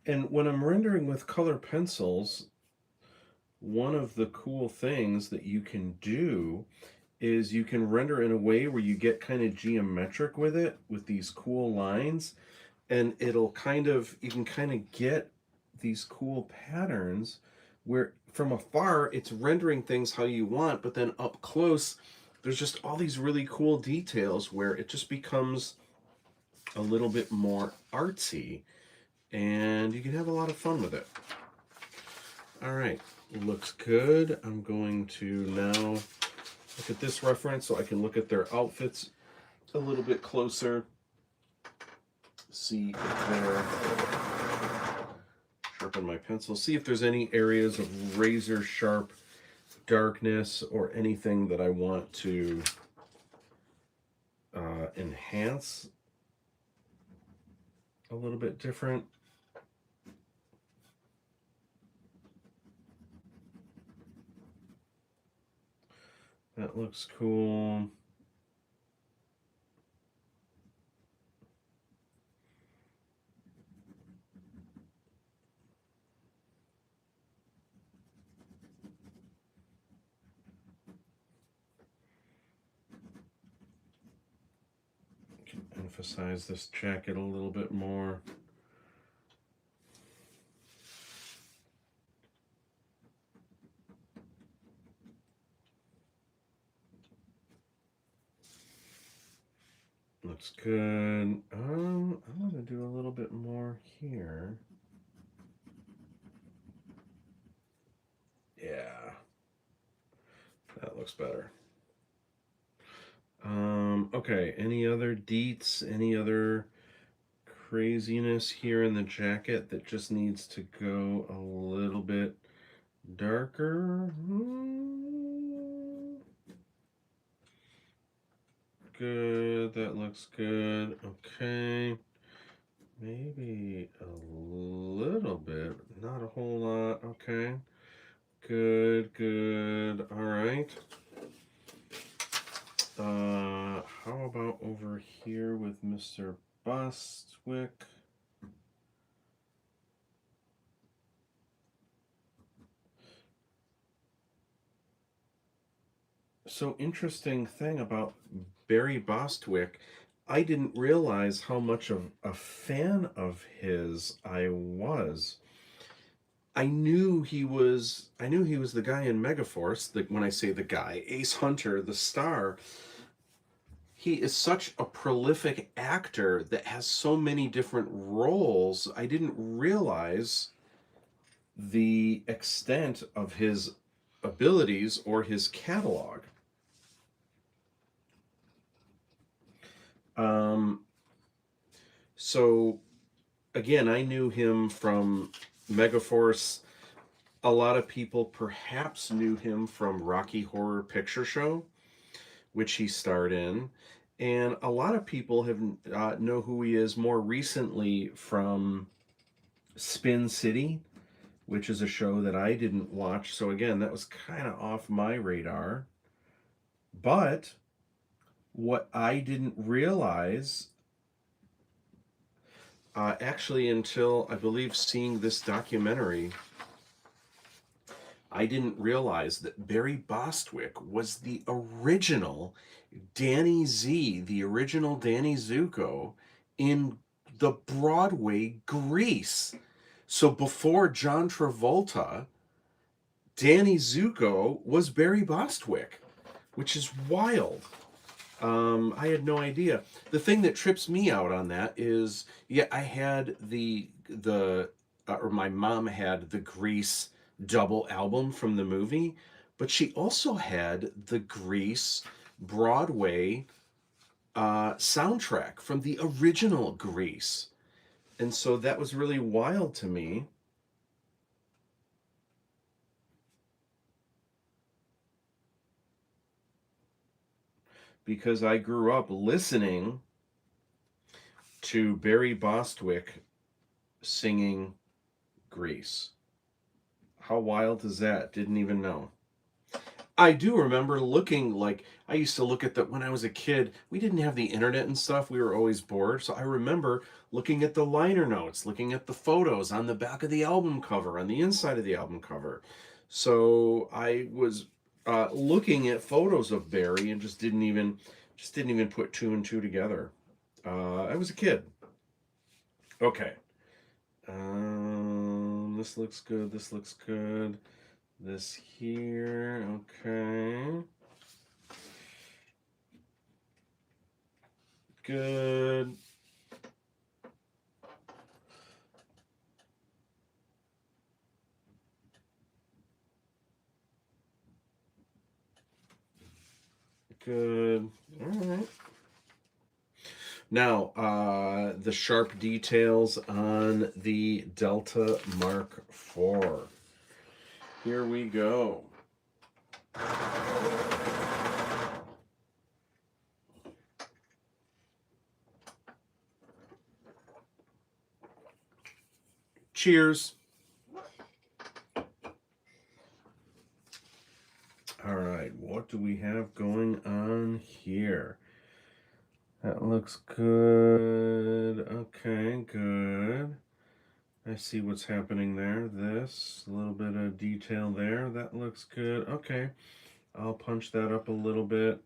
And when I'm rendering with color pencils, one of the cool things that you can do is you can render in a way where you get kind of geometric with it, with these cool lines, and it'll kind of, you can kind of get these cool patterns where from afar it's rendering things how you want, but then up close there's just all these really cool details where it just becomes a little bit more artsy, and you can have a lot of fun with it. All right, looks good. I'm going to now look at this reference so I can look at their outfits a little bit closer, see if they're, sharpen my pencil, see if there's any areas of razor sharp darkness or anything that I want to enhance a little bit different. That looks cool. Can emphasize this jacket a little bit more. Looks good. I'm gonna do a little bit more here. Yeah, that looks better. Okay, any other deets, any other craziness here in the jacket that just needs to go a little bit darker? Good, that looks good. Okay, maybe a little bit, not a whole lot. Okay, good, good. All right. How about over here with Mr. Bostwick? So interesting thing about Barry Bostwick, I didn't realize how much of a fan of his I was. I knew he was the guy in Megaforce, when I say the guy, Ace Hunter, the star. He is such a prolific actor that has so many different roles. I didn't realize the extent of his abilities or his catalog. Um, so again, I knew him from Megaforce. A lot of people perhaps knew him from Rocky Horror Picture Show, which he starred in, and a lot of people have know who he is more recently from Spin City, which is a show that I didn't watch. So again, that was kind of off my radar. But what I didn't realize, actually, until I believe seeing this documentary, I didn't realize that Barry Bostwick was the original Danny Z, the original Danny Zuko in the Broadway Grease. So before John Travolta, Danny Zuko was Barry Bostwick, which is wild. I had no idea. The thing that trips me out on that is, yeah, I had or my mom had the Grease double album from the movie, but she also had the Grease Broadway soundtrack from the original Grease. And so that was really wild to me. Because I grew up listening to Barry Bostwick singing Grease. How wild is that? Didn't even know. I do remember looking like I used to look at the when I was a kid, we didn't have the internet and stuff. We were always bored. So I remember looking at the liner notes, looking at the photos on the back of the album cover, on the inside of the album cover. So I was looking at photos of Barry and just didn't even put two and two together. I was a kid. Okay. This looks good. This looks good. This here. Okay. Good. Good. All right. Now, the sharp details on the Delta Mark IV. Here we go. Cheers. All right, what do we have going on here? That looks good. Okay, good. I see what's happening there. This, a little bit of detail there. That looks good. Okay, I'll punch that up a little bit.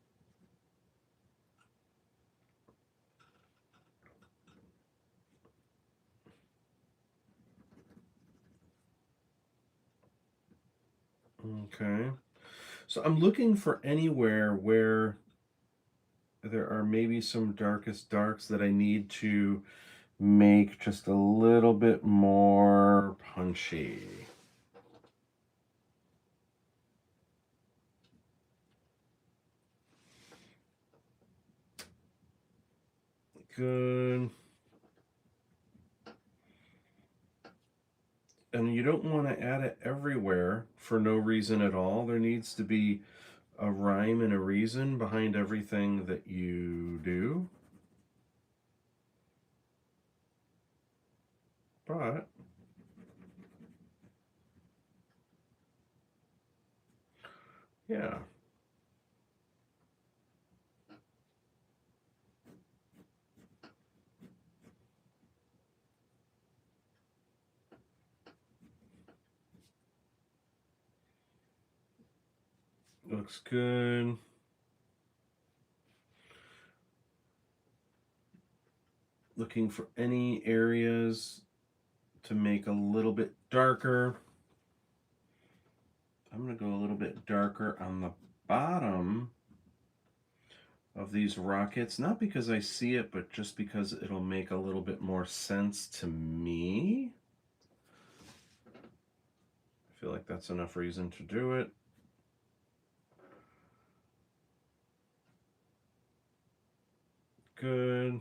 Okay. So I'm looking for anywhere where there are maybe some darkest darks that I need to make just a little bit more punchy. Good. And you don't want to add it everywhere for no reason at all. There needs to be a rhyme and a reason behind everything that you do. But yeah, looks good. Looking for any areas to make a little bit darker. I'm going to go a little bit darker on the bottom of these rockets, not because I see it, but just because it'll make a little bit more sense to me. I feel like that's enough reason to do it. Good.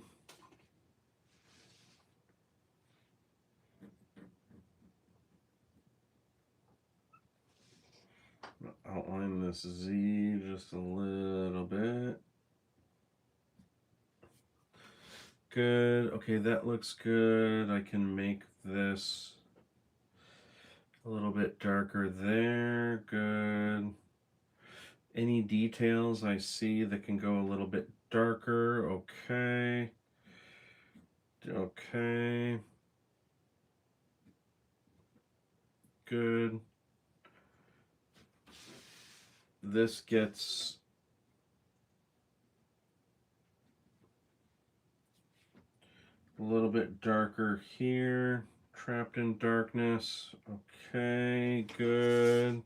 Outline this Z just a little bit. Good. Okay, that looks good. I can make this a little bit darker there. Good. Any details I see that can go a little bit darker? Okay. Okay. Good. This gets a little bit darker here. Trapped in darkness. Okay, good.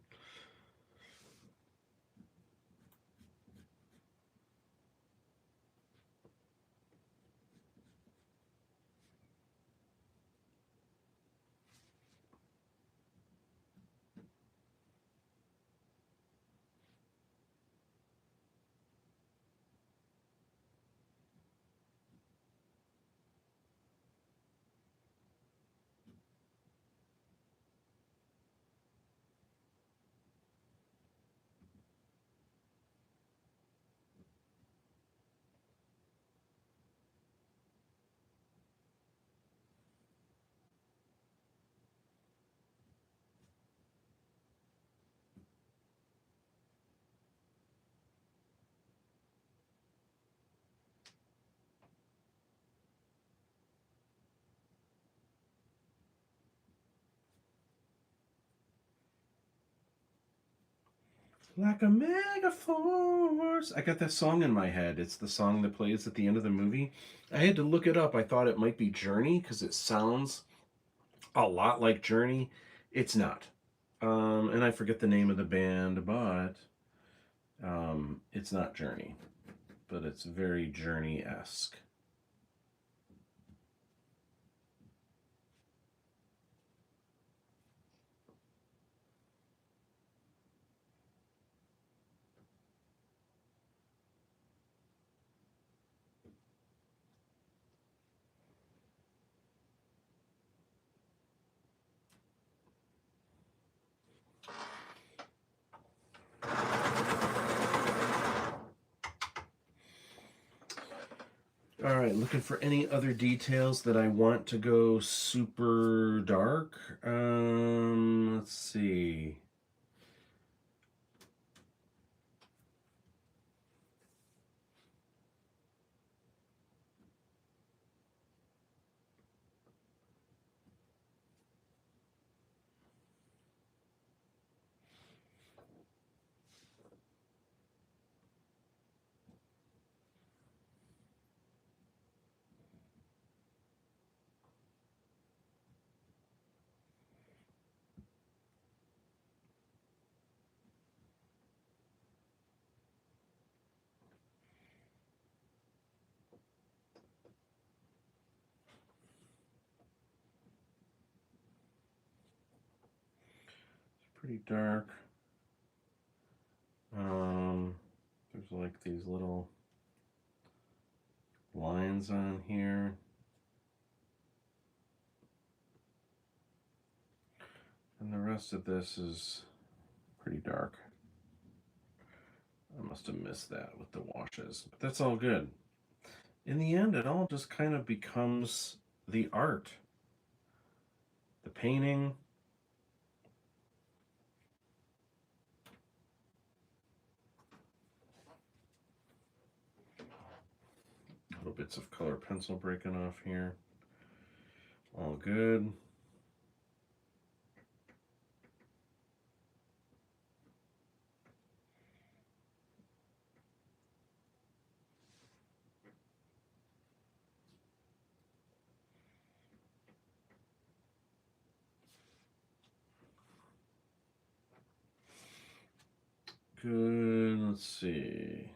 Like a megaforce. I got that song in my head. It's the song that plays at the end of the movie. I had to look it up. I thought it might be Journey because it sounds a lot like Journey. It's not. And I forget the name of the band, but it's not Journey, but it's very Journey-esque. All right, looking for any other details that I want to go super dark. Let's see. It's pretty dark. There's like these little lines on here. And the rest of this is pretty dark. I must have missed that with the washes, but that's all good. In the end, it all just kind of becomes the art, the painting. Little bits of color pencil breaking off here. All good. Good. Let's see.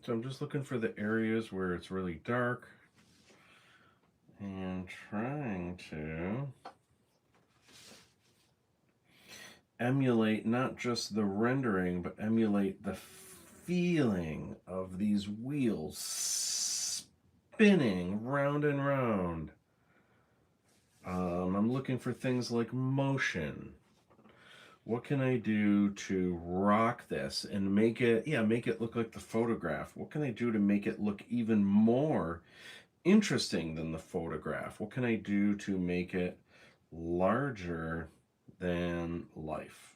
So I'm just looking for the areas where it's really dark and trying to emulate not just the rendering, but emulate the feeling of these wheels spinning round and round. I'm looking for things like motion. What can I do to rock this and make it, yeah, make it look like the photograph? What can I do to make it look even more interesting than the photograph? What can I do to make it larger than life?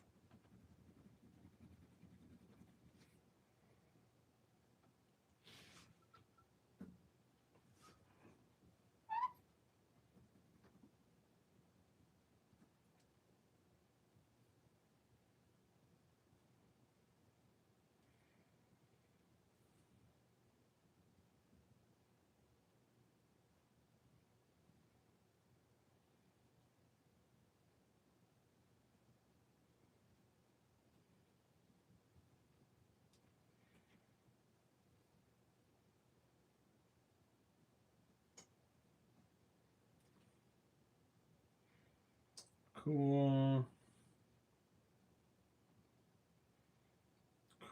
Cool.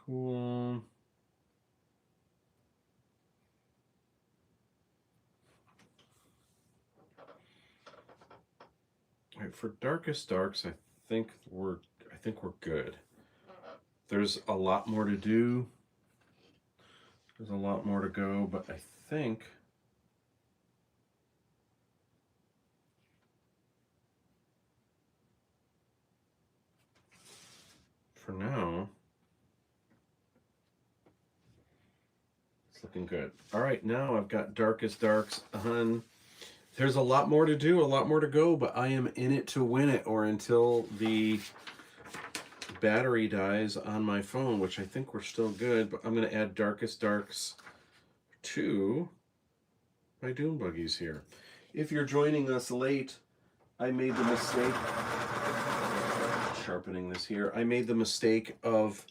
Cool. All right, for darkest darks, think we're I think we're good. There's a lot more to do. There's a lot more to go, but I think for now it's looking good. All right, now I've got darkest darks on. There's a lot more to do, a lot more to go, but I am in it to win it, or until the battery dies on my phone, which I think we're still good, but I'm going to add darkest darks to my dune buggies here. If you're joining us late, I made the mistake, sharpening this here, I made the mistake of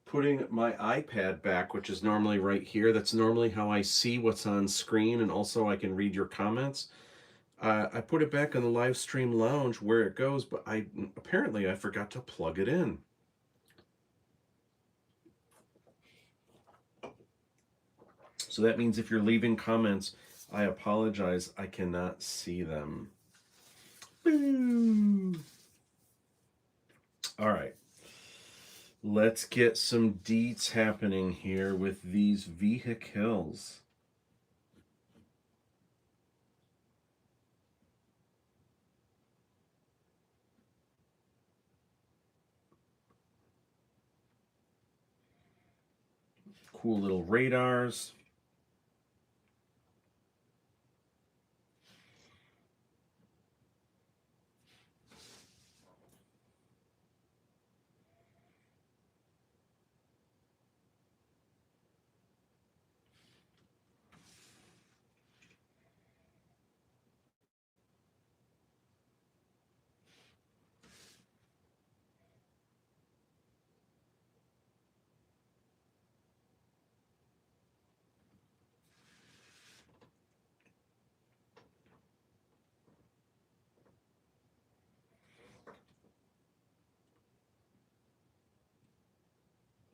putting my iPad back, which is normally right here. That's normally how I see what's on screen, and also I can read your comments. I put it back in the live stream lounge where it goes, but apparently I forgot to plug it in. So that means if you're leaving comments, I apologize, I cannot see them. Boo! All right. Let's get some deets happening here with these vehicles. Cool little radars.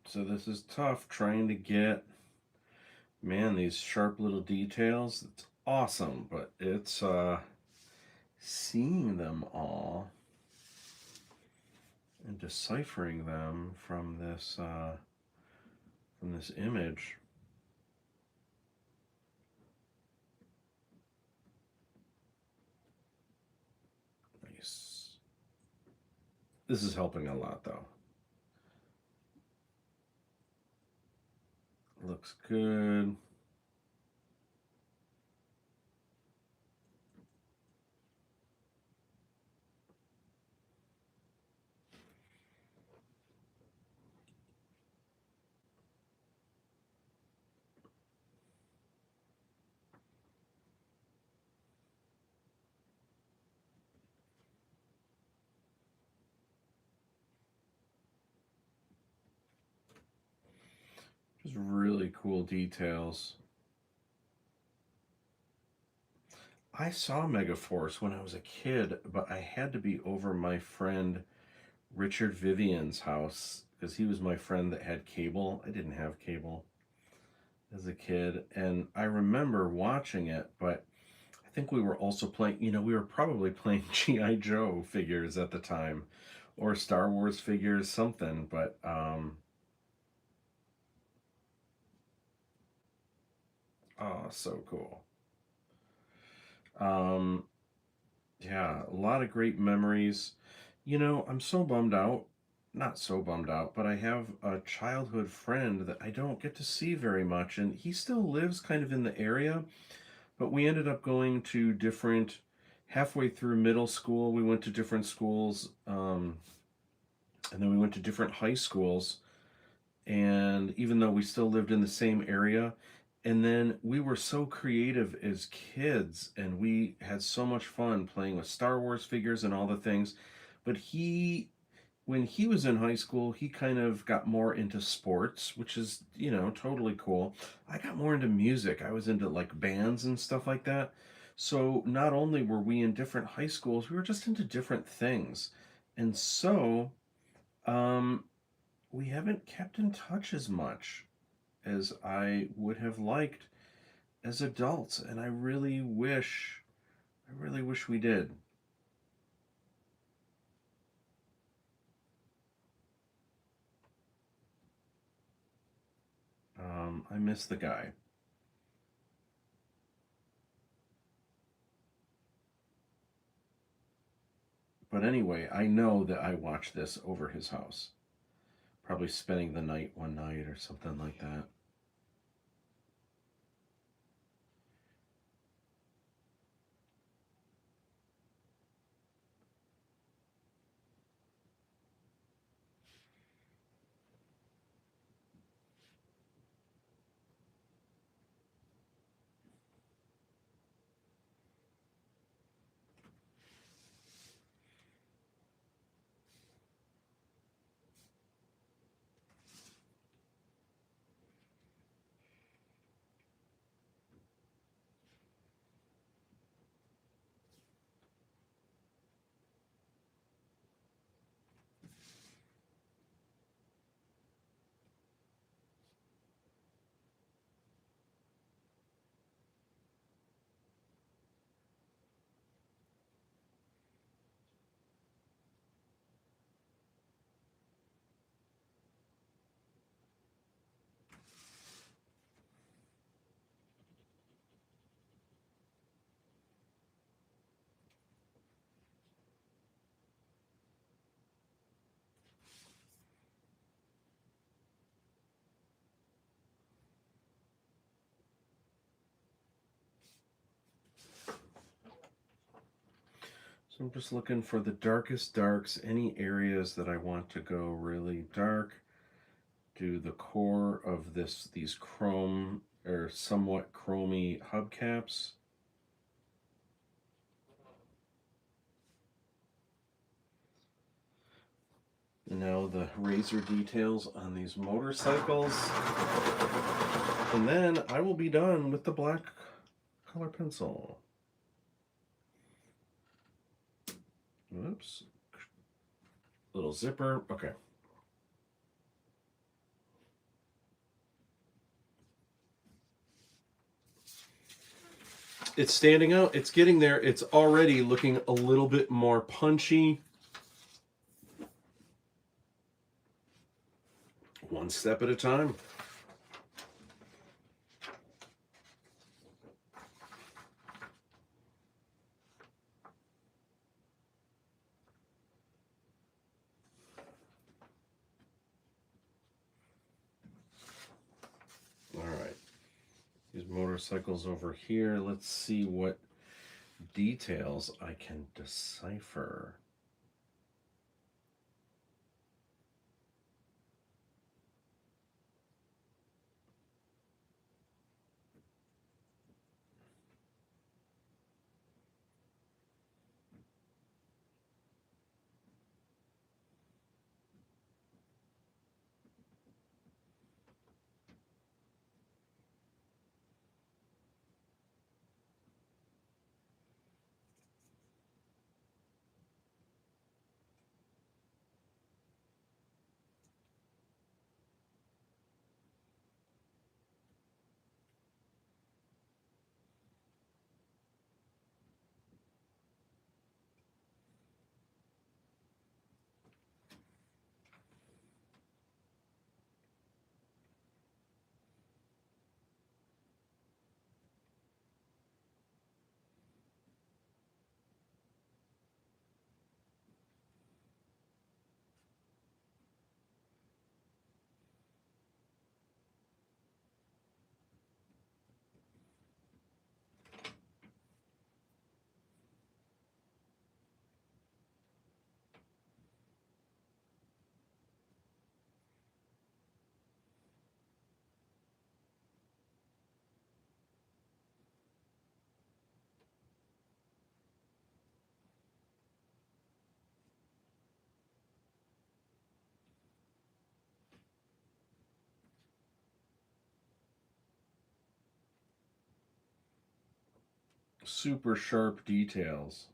So this is tough trying to get, man, these sharp little details. It's awesome, but it's seeing them all and deciphering them from this image. Nice. This is helping a lot though. Looks good. Just really cool details. I saw Megaforce when I was a kid, but I had to be over my friend Richard Vivian's house because he was my friend that had cable. I didn't have cable as a kid, and I remember watching it, but I think we were also playing, we were probably playing G.I. Joe figures at the time or Star Wars figures, something, but oh, so cool. Um, yeah, a lot of great memories. I'm so bummed out. Not so bummed out, but I have a childhood friend that I don't get to see very much, and he still lives kind of in the area, but we ended up going to different, halfway through middle school, we went to different schools, and then we went to different high schools, and even though we still lived in the same area, and then we were so creative as kids and we had so much fun playing with Star Wars figures and all the things. But when he was in high school, he kind of got more into sports, which is, totally cool. I got more into music. I was into like bands and stuff like that. So not only were we in different high schools, we were just into different things. And so um, we haven't kept in touch as much as I would have liked as adults. And I really wish we did. I miss the guy. But anyway, I know that I watched this over his house. Probably spending the night one night or something like that. So I'm just looking for the darkest darks, any areas that I want to go really dark. Do the core of these chrome or somewhat chromy hubcaps. And now the razor details on these motorcycles. And then I will be done with the black color pencil. Whoops. Little zipper. Okay. It's standing out. It's getting there. It's already looking a little bit more punchy. One step at a time. All right. These motorcycles over here. Let's see what details I can decipher. super sharp details.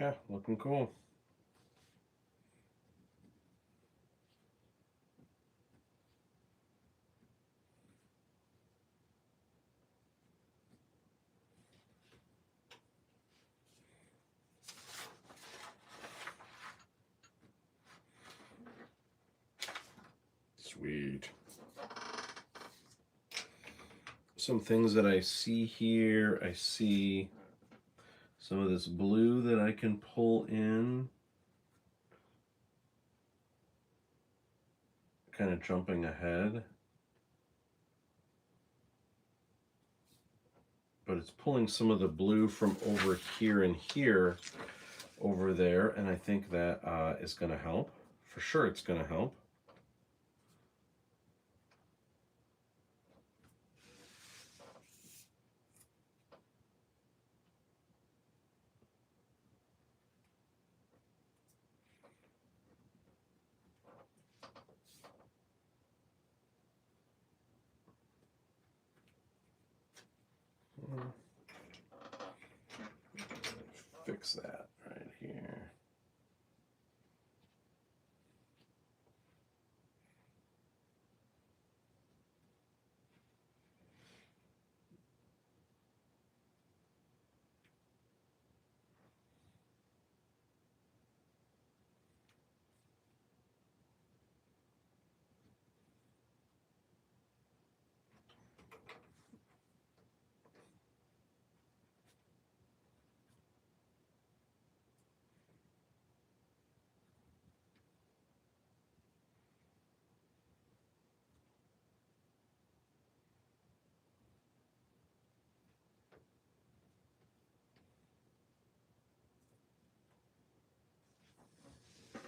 Yeah, looking cool. Sweet. Some things that I see here, I see some of this blue that I can pull in. Kind of jumping ahead. But it's pulling some of the blue from over here and here over there, and I think that is going to help. For sure it's going to help. Fix that right here.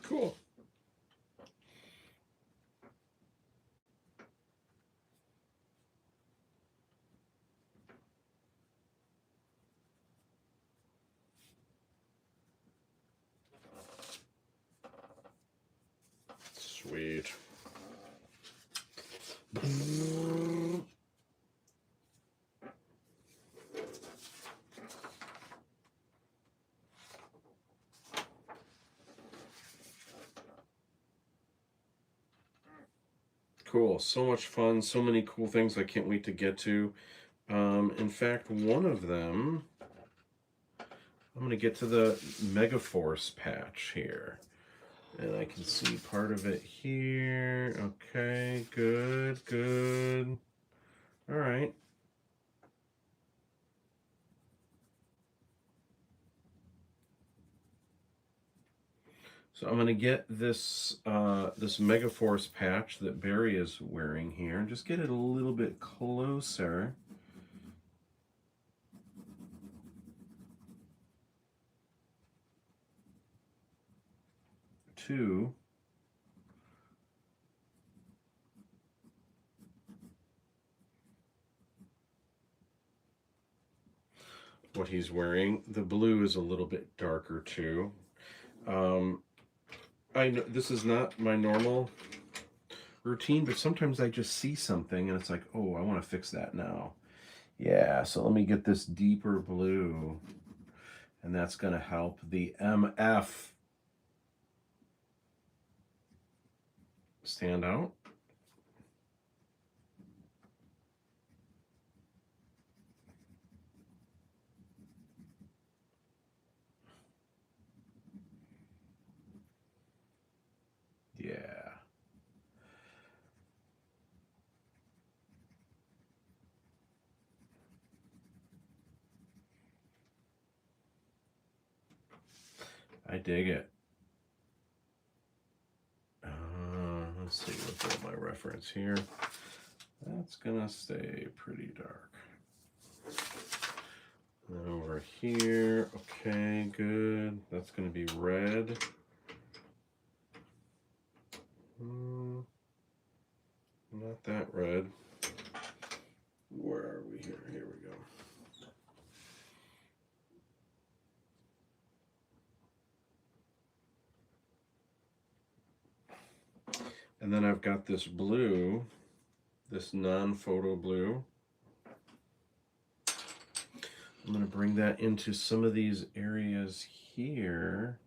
Cool. Sweet. Cool. So much fun. So many cool things I can't wait to get to. In fact, one of them, I'm going to get to the Megaforce patch here. And I can see part of it here. Okay, good, good. All right. So I'm going to get this this Megaforce patch that Barry is wearing here, and just get it a little bit closer. To what he's wearing. The blue is a little bit darker too. Um, I know this is not my normal routine, but sometimes I just see something and it's like, oh, I want to fix that now. Yeah, so let me get this deeper blue, and that's going to help the MF stand out. Yeah. I dig it. Let's see, look at my reference here. That's gonna stay pretty dark. And then over here, okay, good. That's gonna be red. Not that red. Where are we here? Here we go. And then I've got this blue, this non-photo blue. I'm going to bring that into some of these areas here.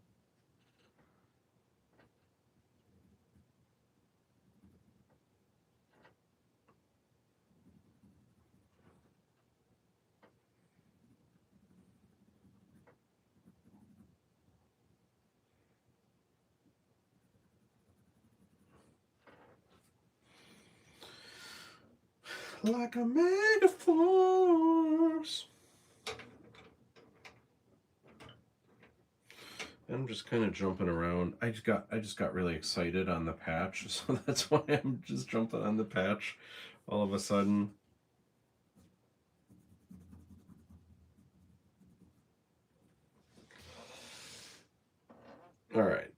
Like a Megaforce. I'm just kind of jumping around. I just got really excited on the patch, so that's why I'm just jumping on the patch all of a sudden. All right.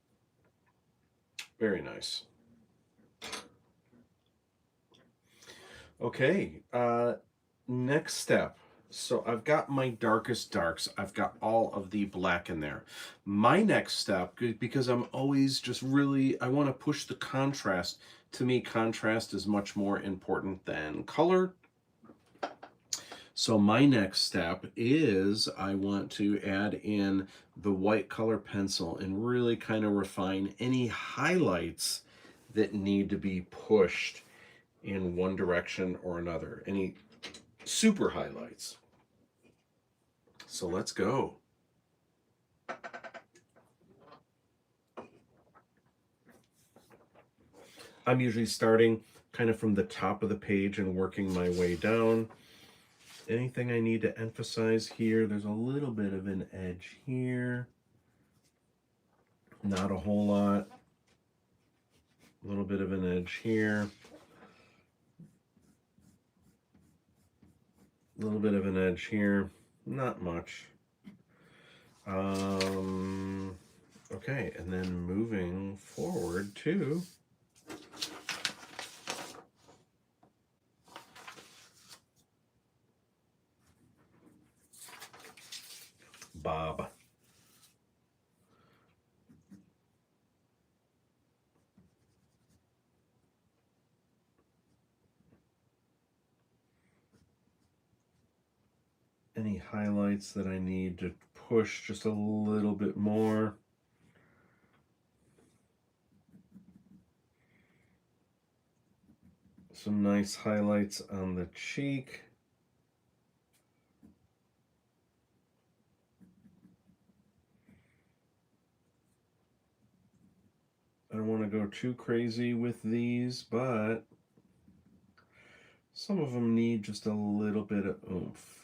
Very nice. Okay, next step. So I've got my darkest darks. I've got all of the black in there. My next step, because I'm always just really, I want to push the contrast. To me, contrast is much more important than color. So my next step is I want to add in the white color pencil and really kind of refine any highlights that need to be pushed in one direction or another, any super highlights. So let's go. I'm usually starting kind of from the top of the page and working my way down. Anything I need to emphasize here, there's a little bit of an edge here. Not a whole lot. A little bit of an edge here. A little bit of an edge here. Not much. Okay, and then moving forward to Bob. Any highlights that I need to push just a little bit more. Some nice highlights on the cheek. I don't want to go too crazy with these, but some of them need just a little bit of oomph.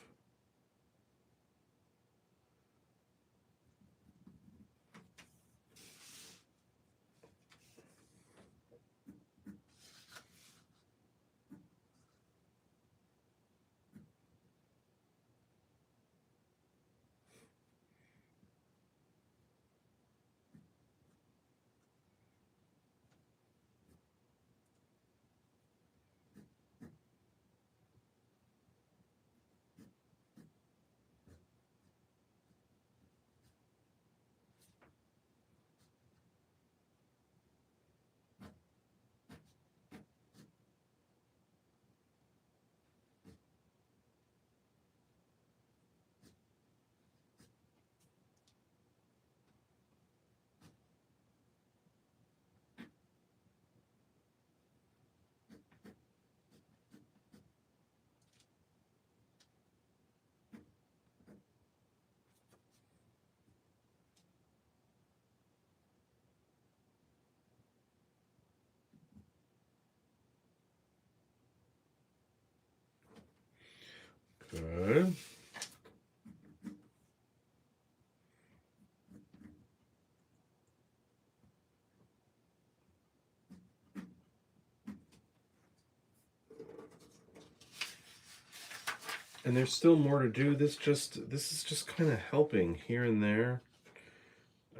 And there's still more to do. This is just kind of helping here and there.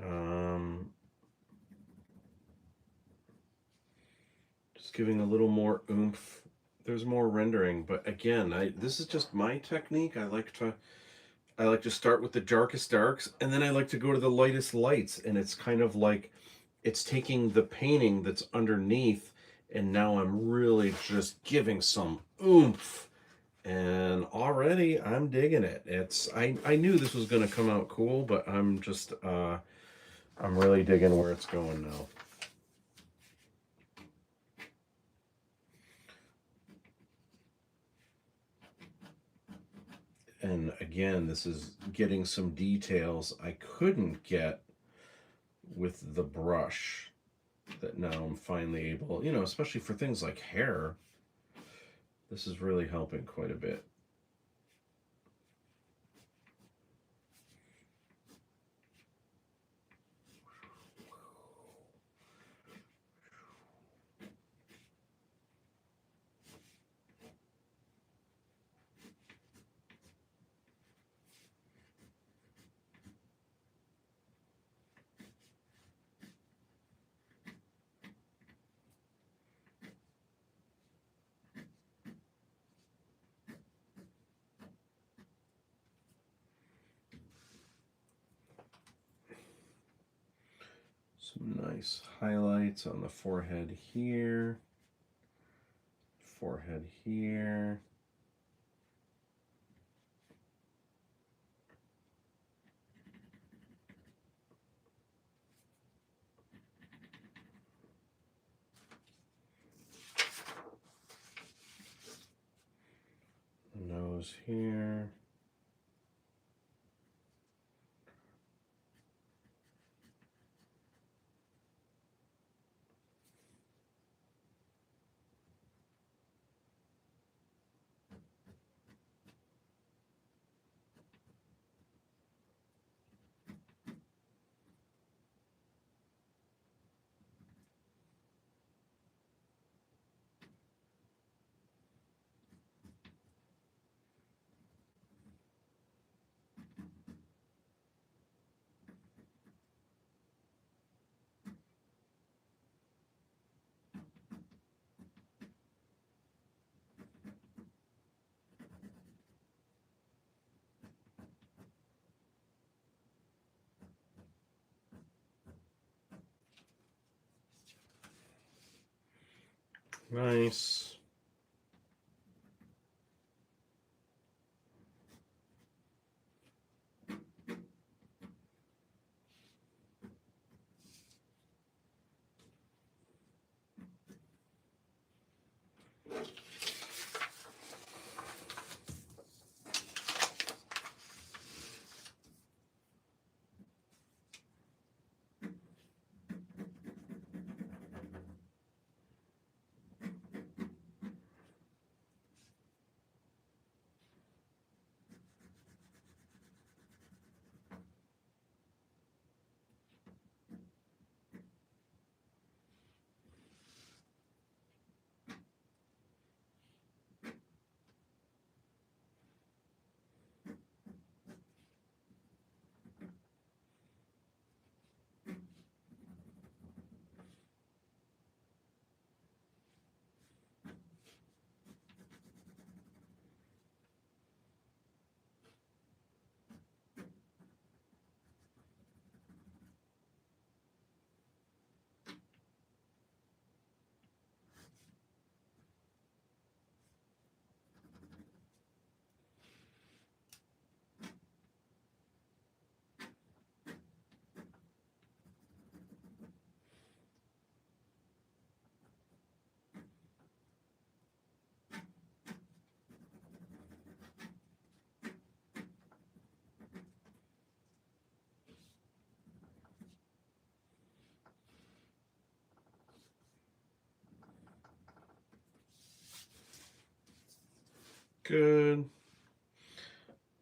Um, just giving a little more oomph. There's more rendering, but again, this is just my technique. I like to start with the darkest darks, and then I like to go to the lightest lights, and it's kind of like it's taking the painting that's underneath, and now I'm really just giving some oomph. And already I'm digging it. I knew this was gonna come out cool, but I'm really digging where it's going now. And again, this is getting some details I couldn't get with the brush that now I'm finally able, especially for things like hair. This is really helping quite a bit. Some nice highlights on the forehead here, forehead here. Nose here. Nice. Good.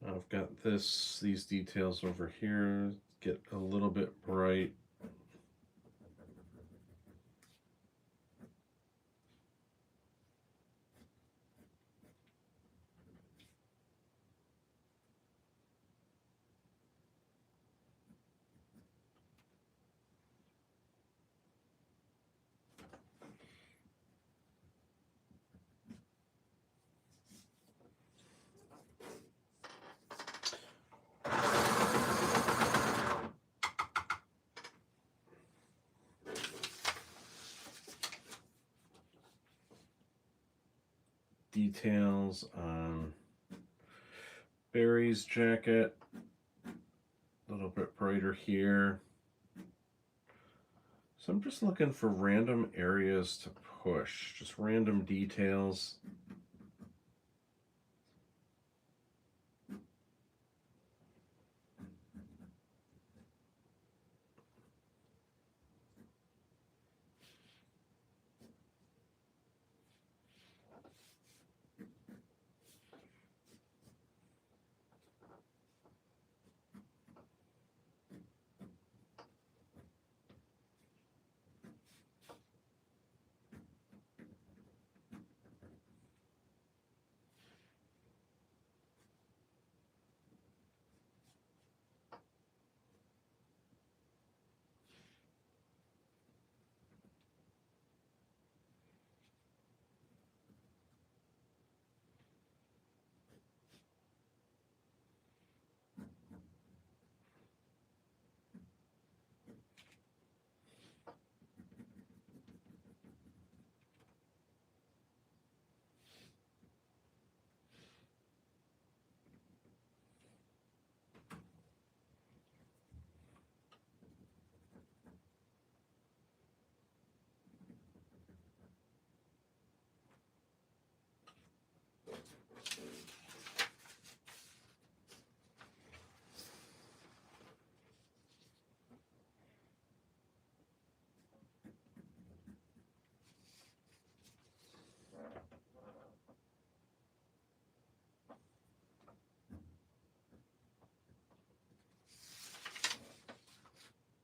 I've got these details over here get a little bit bright. details on Barry's jacket. A little bit brighter here. So I'm just looking for random areas to push, just random details.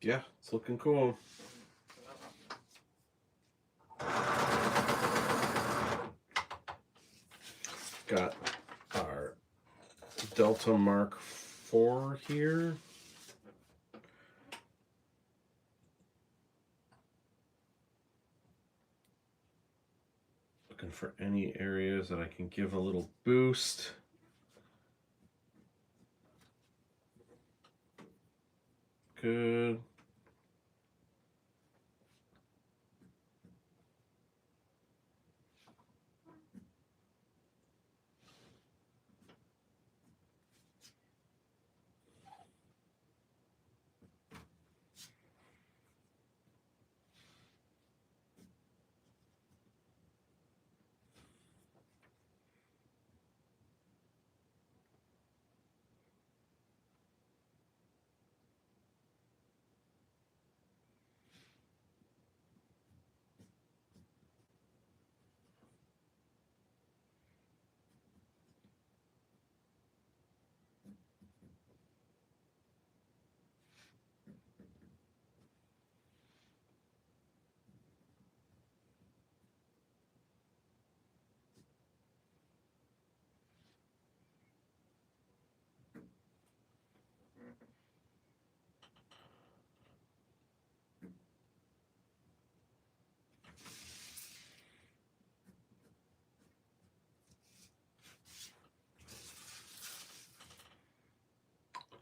Yeah, it's looking cool. Got our Delta Mark IV here. Looking for any areas that I can give a little boost. Good.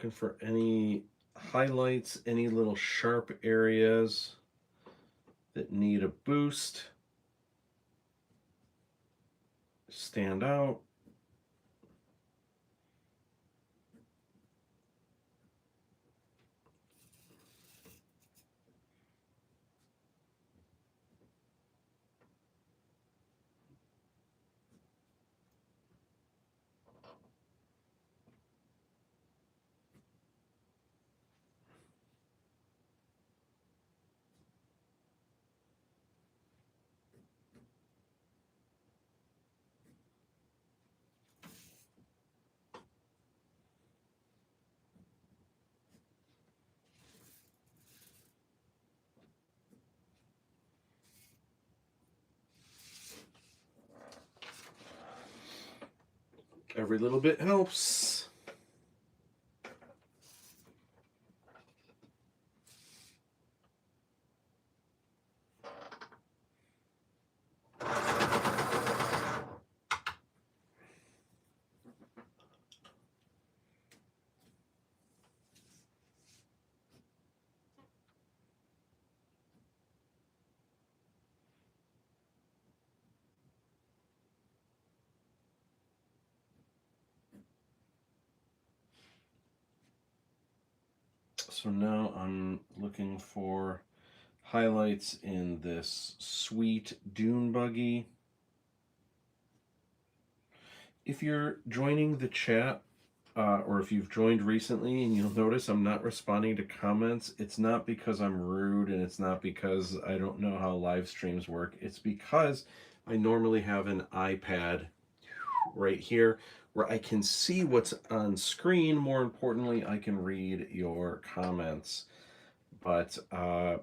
Looking for any highlights, any little sharp areas that need a boost, stand out. Every little bit helps. So now I'm looking for highlights in this sweet dune buggy. If you're joining the chat, or if you've joined recently and you'll notice I'm not responding to comments, it's not because I'm rude and it's not because I don't know how live streams work. It's because I normally have an iPad right here where I can see what's on screen. More importantly, I can read your comments. But I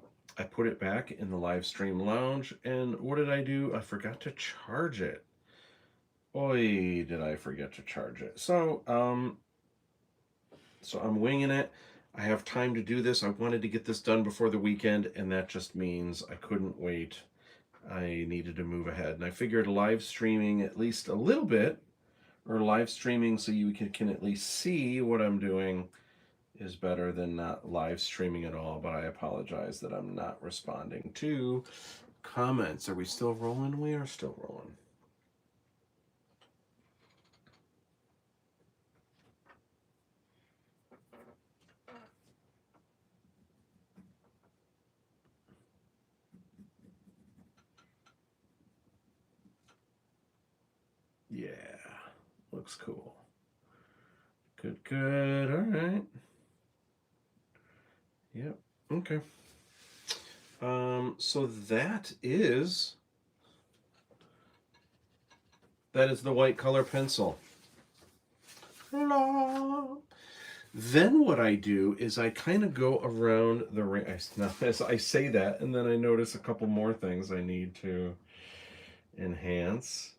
put it back in the live stream lounge, and what did I do? I forgot to charge it. Boy, did I forget to charge it. So I'm winging it. I have time to do this. I wanted to get this done before the weekend, and that just means I couldn't wait. I needed to move ahead. And I figured live streaming at least a little bit, or live streaming so you can at least see what I'm doing, is better than not live streaming at all. But I apologize that I'm not responding to comments. Are we still rolling? We are still rolling. Yeah, looks cool. Good, good. All right. Yep. Okay. So that is the white color pencil. Ta-da! Then what I do is I kind of go around the ring. Now, as I say that, and then I notice a couple more things I need to enhance.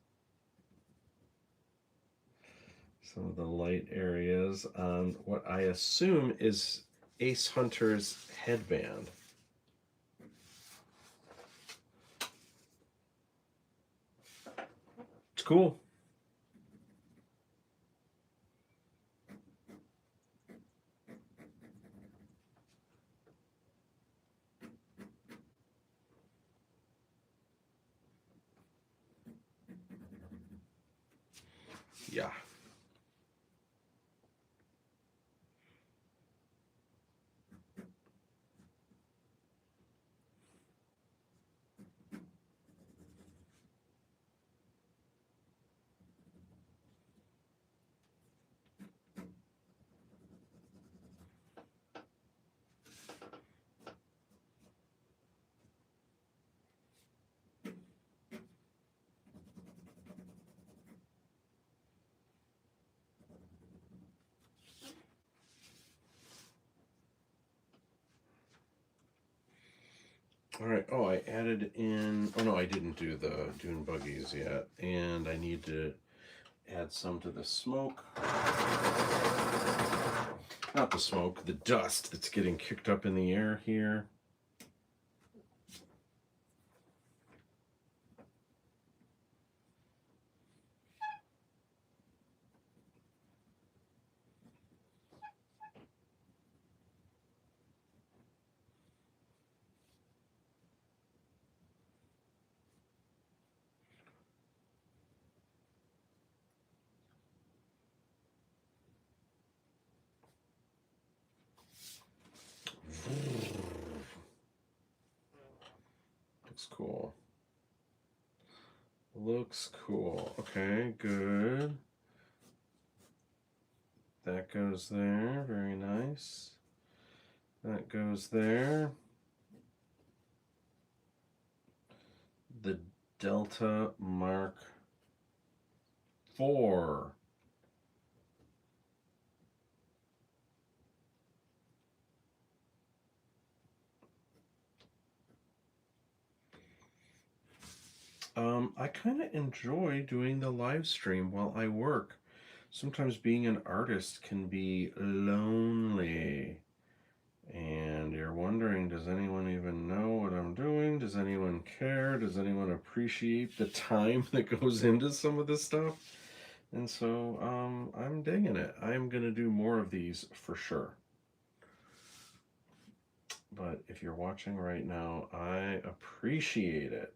Some of the light areas on what I assume is Ace Hunter's headband. It's cool. Yeah. All right. Oh, I added in. Oh no, I didn't do the dune buggies yet, and I need to add some to the smoke. Not the smoke, the dust that's getting kicked up in the air here. Looks cool. Looks cool. Okay, good. That goes there. Very nice. That goes there. The Delta Mark IV. I kind of enjoy doing the live stream while I work. Sometimes being an artist can be lonely. And you're wondering, does anyone even know what I'm doing? Does anyone care? Does anyone appreciate the time that goes into some of this stuff? And so I'm digging it. I'm going to do more of these for sure. But if you're watching right now, I appreciate it.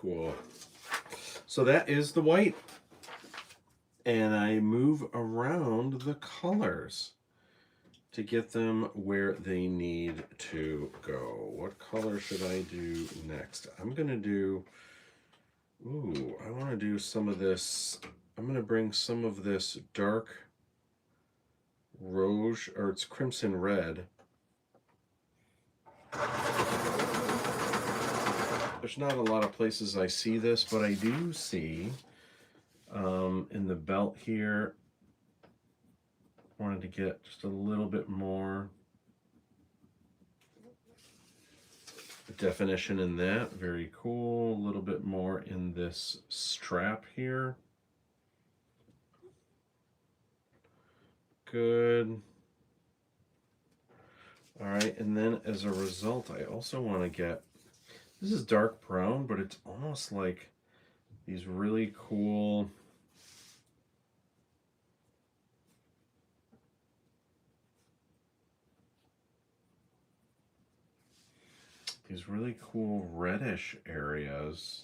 cool. So that is the white. And I move around the colors to get them where they need to go. What color should I do next? I'm going to do, ooh, I want to do some of this. I'm going to bring some of this dark rouge, or it's crimson red. There's not a lot of places I see this, but I do see in the belt here. Wanted to get just a little bit more definition in that. Very cool. A little bit more in this strap here. Good. All right, and then as a result, I also want to get, this is dark brown, but it's almost like these really cool reddish areas.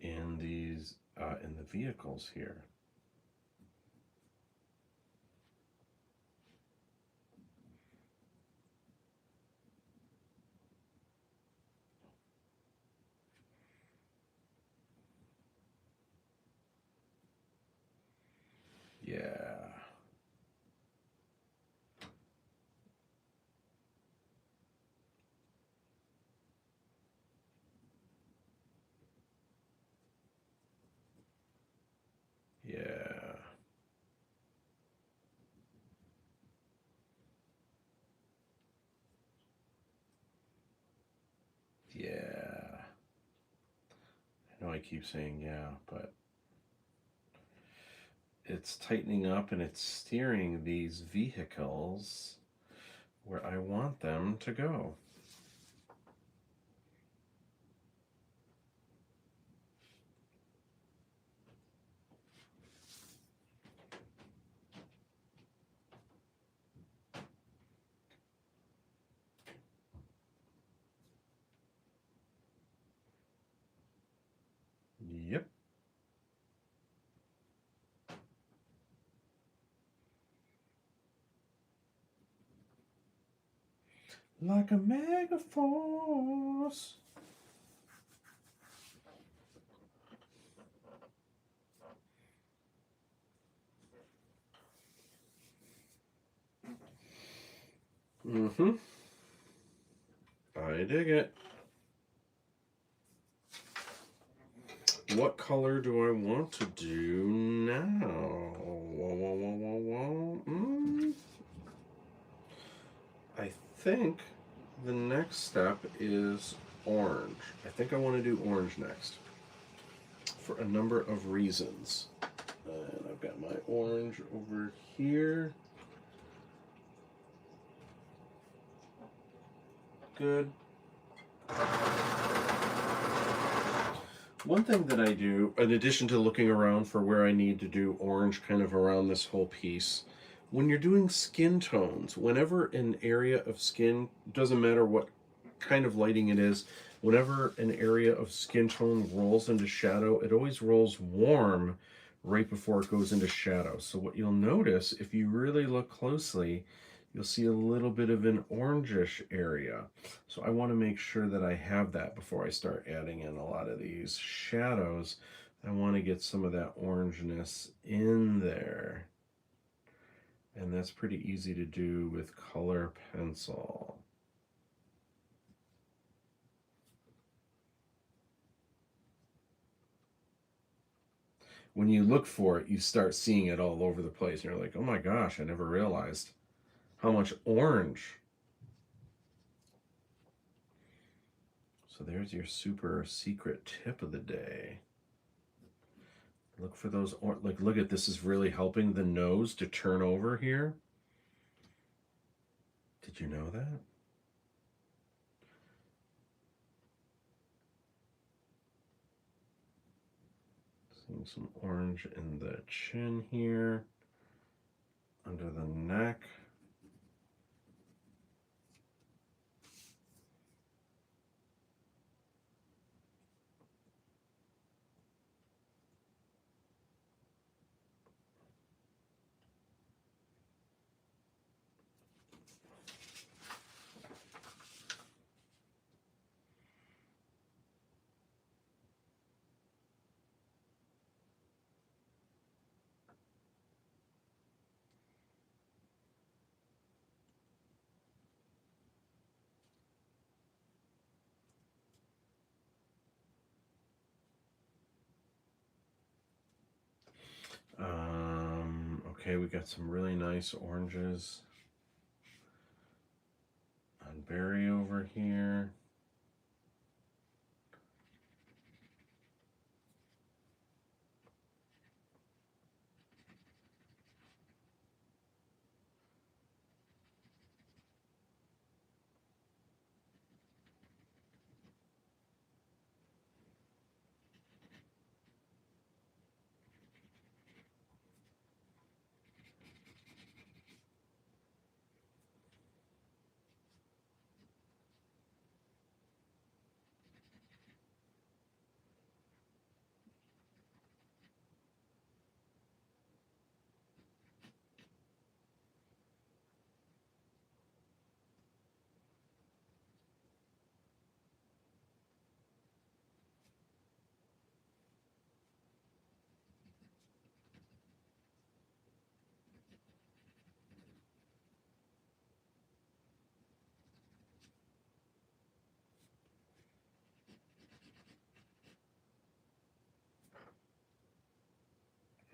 In these, in the vehicles here. Yeah. Yeah. Yeah. I know I keep saying yeah, but it's tightening up and it's steering these vehicles where I want them to go. Yep. Like a Megaforce. Mm-hmm. I dig it. What color do I want to do now? I think the next step is orange. I think I want to do orange next for a number of reasons. And I've got my orange over here. Good. One thing that I do, in addition to looking around for where I need to do orange kind of around this whole piece, when you're doing skin tones, whenever an area of skin, doesn't matter what kind of lighting it is, whenever an area of skin tone rolls into shadow, it always rolls warm right before it goes into shadow. So what you'll notice, if you really look closely, you'll see a little bit of an orangish area. So I want to make sure that I have that before I start adding in a lot of these shadows. I want to get some of that orangeness in there. And that's pretty easy to do with color pencil. When you look for it, you start seeing it all over the place. And you're like, oh my gosh, I never realized how much orange. So there's your super secret tip of the day. Look for those, like, look at this, is really helping the nose to turn over here. Did you know that? Seeing some orange in the chin here. under the neck. Okay, we got some really nice oranges on berry over here.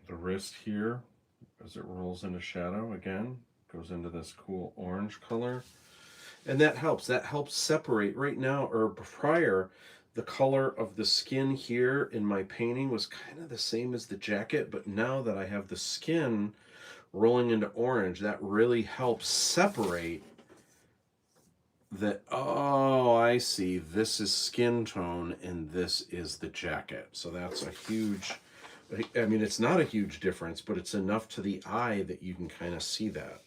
The wrist here, as it rolls into shadow again, goes into this cool orange color. And that helps. That helps separate right now, or prior, the color of the skin here in my painting was kind of the same as the jacket, but now that I have the skin rolling into orange, that really helps separate that. Oh, I see. This is skin tone and this is the jacket. So that's a huge, I mean, it's not a huge difference, but it's enough to the eye that you can kind of see that.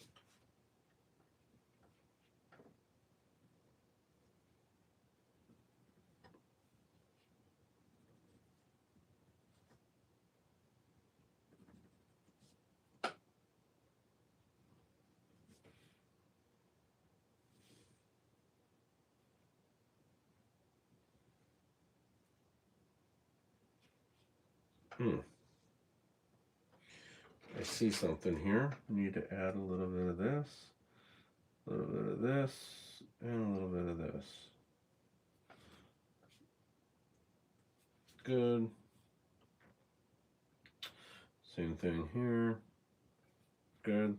Hmm. I see something here. Need to add a little bit of this, a little bit of this, and a little bit of this. Good. Same thing here. Good.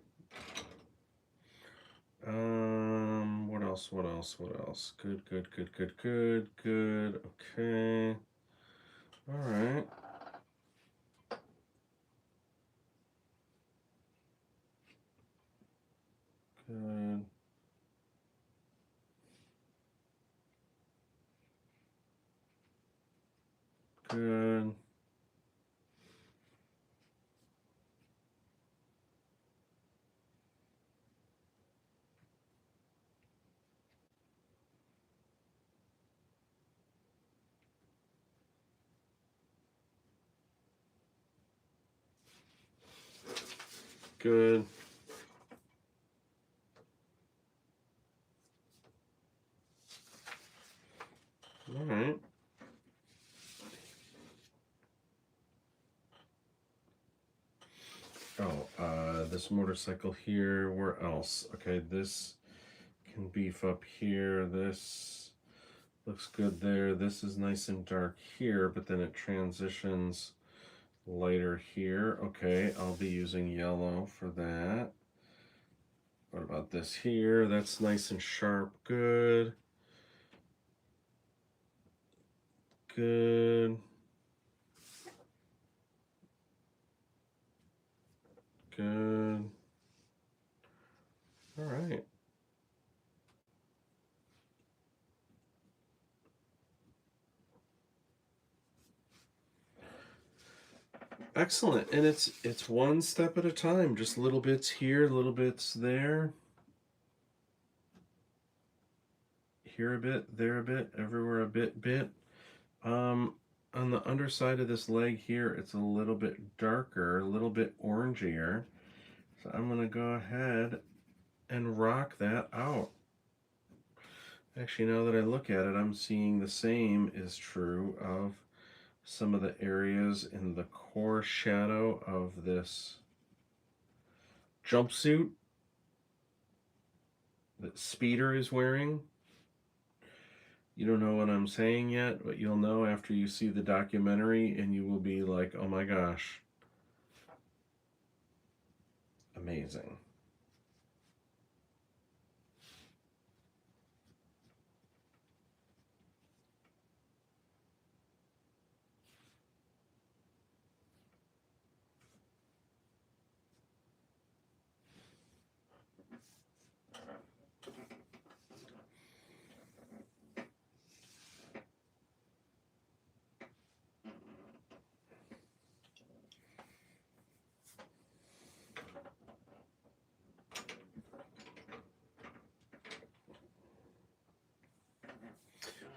What else? What else? What else? Good, good, good, good, good, good. Okay. All right. Good. Good. Good. All right. Oh, this motorcycle here. Where else? Okay, this can beef up here. This looks good there. This is nice and dark here, but then it transitions lighter here. Okay, I'll be using yellow for that. What about this here? That's nice and sharp. Good. Good. Good. All right. Excellent. And it's one step at a time, just little bits here, little bits there. Here a bit, there a bit, everywhere a bit. Um, on the underside of this leg here, it's a little bit darker, a little bit orangier. So I'm gonna go ahead and rock that out. Actually, now that I look at it, I'm seeing the same is true of some of the areas in the core shadow of this jumpsuit that Speeder is wearing. You don't know what I'm saying yet, but you'll know after you see the documentary, and you will be like, oh my gosh, amazing.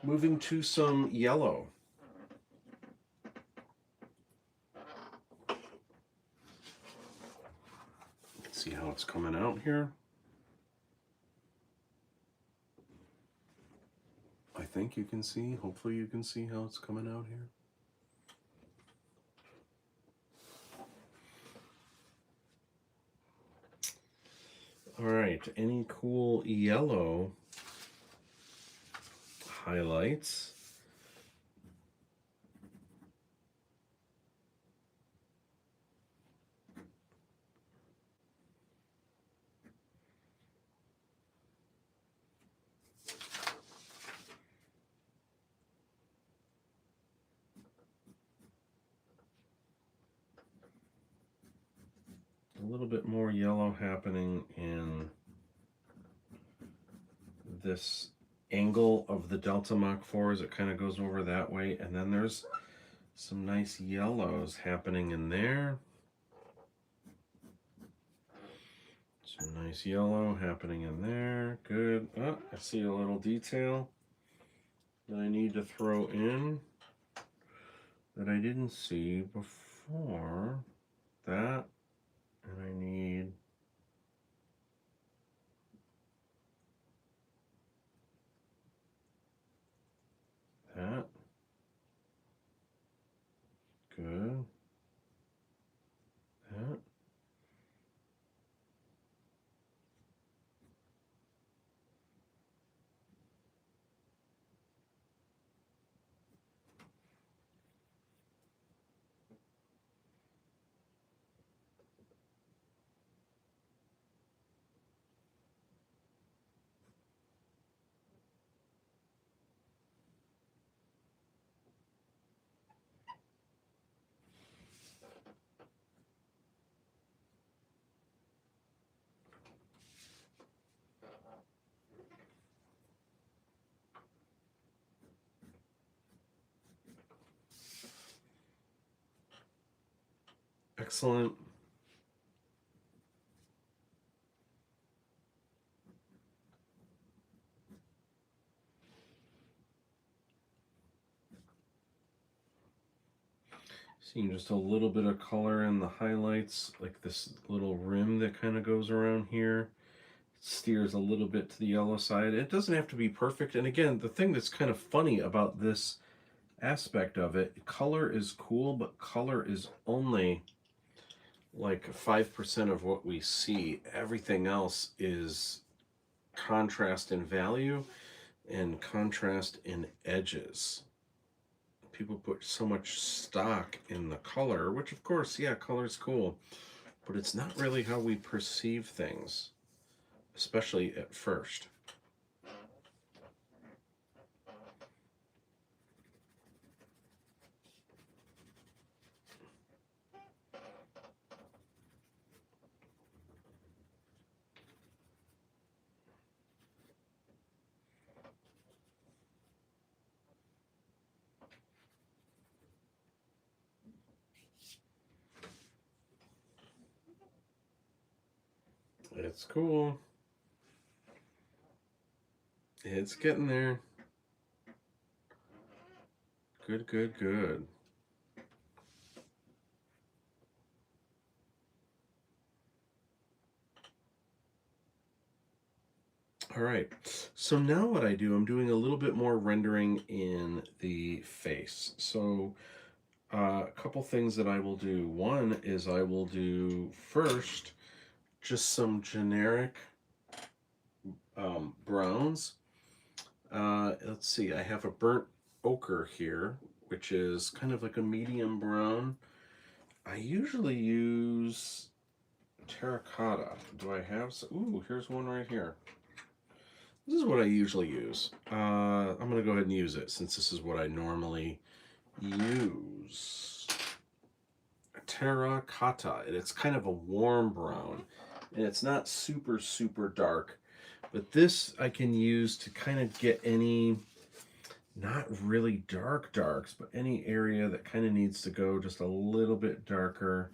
Moving to some yellow. Let's see how it's coming out here. I think you can see, hopefully you can see how it's coming out here. All right, any cool yellow highlights? A little bit more yellow happening in this angle of the Delta Mach 4 as it kind of goes over that way, and then there's some nice yellows happening in there. Some nice yellow happening in there. Good. Oh, I see a little detail that I need to throw in that I didn't see before. That, and I need that. Good. That. Excellent. Seeing just a little bit of color in the highlights, like this little rim that kind of goes around here. It steers a little bit to the yellow side. It doesn't have to be perfect. And again, the thing that's kind of funny about this aspect of it, color is cool, but color is only like 5% of what we see. Everything else is contrast in value and contrast in edges. People put so much stock in the color, which of course, yeah, color's cool, but it's not really how we perceive things, especially at first. It's cool. It's getting there. Good, good, good. All right. So now what I do, I'm doing a little bit more rendering in the face. So a couple things that I will do. One is I will do first just some generic browns. Let's see, I have a burnt ochre here, which is kind of like a medium brown. I usually use terracotta. Do I have some? Ooh, here's one right here. This is what I usually use. I'm going to go ahead and use it since this is what I normally use. Terracotta. And it's kind of a warm brown. And it's not super, super dark. But this I can use to kind of get any, not really dark darks, but any area that kind of needs to go just a little bit darker.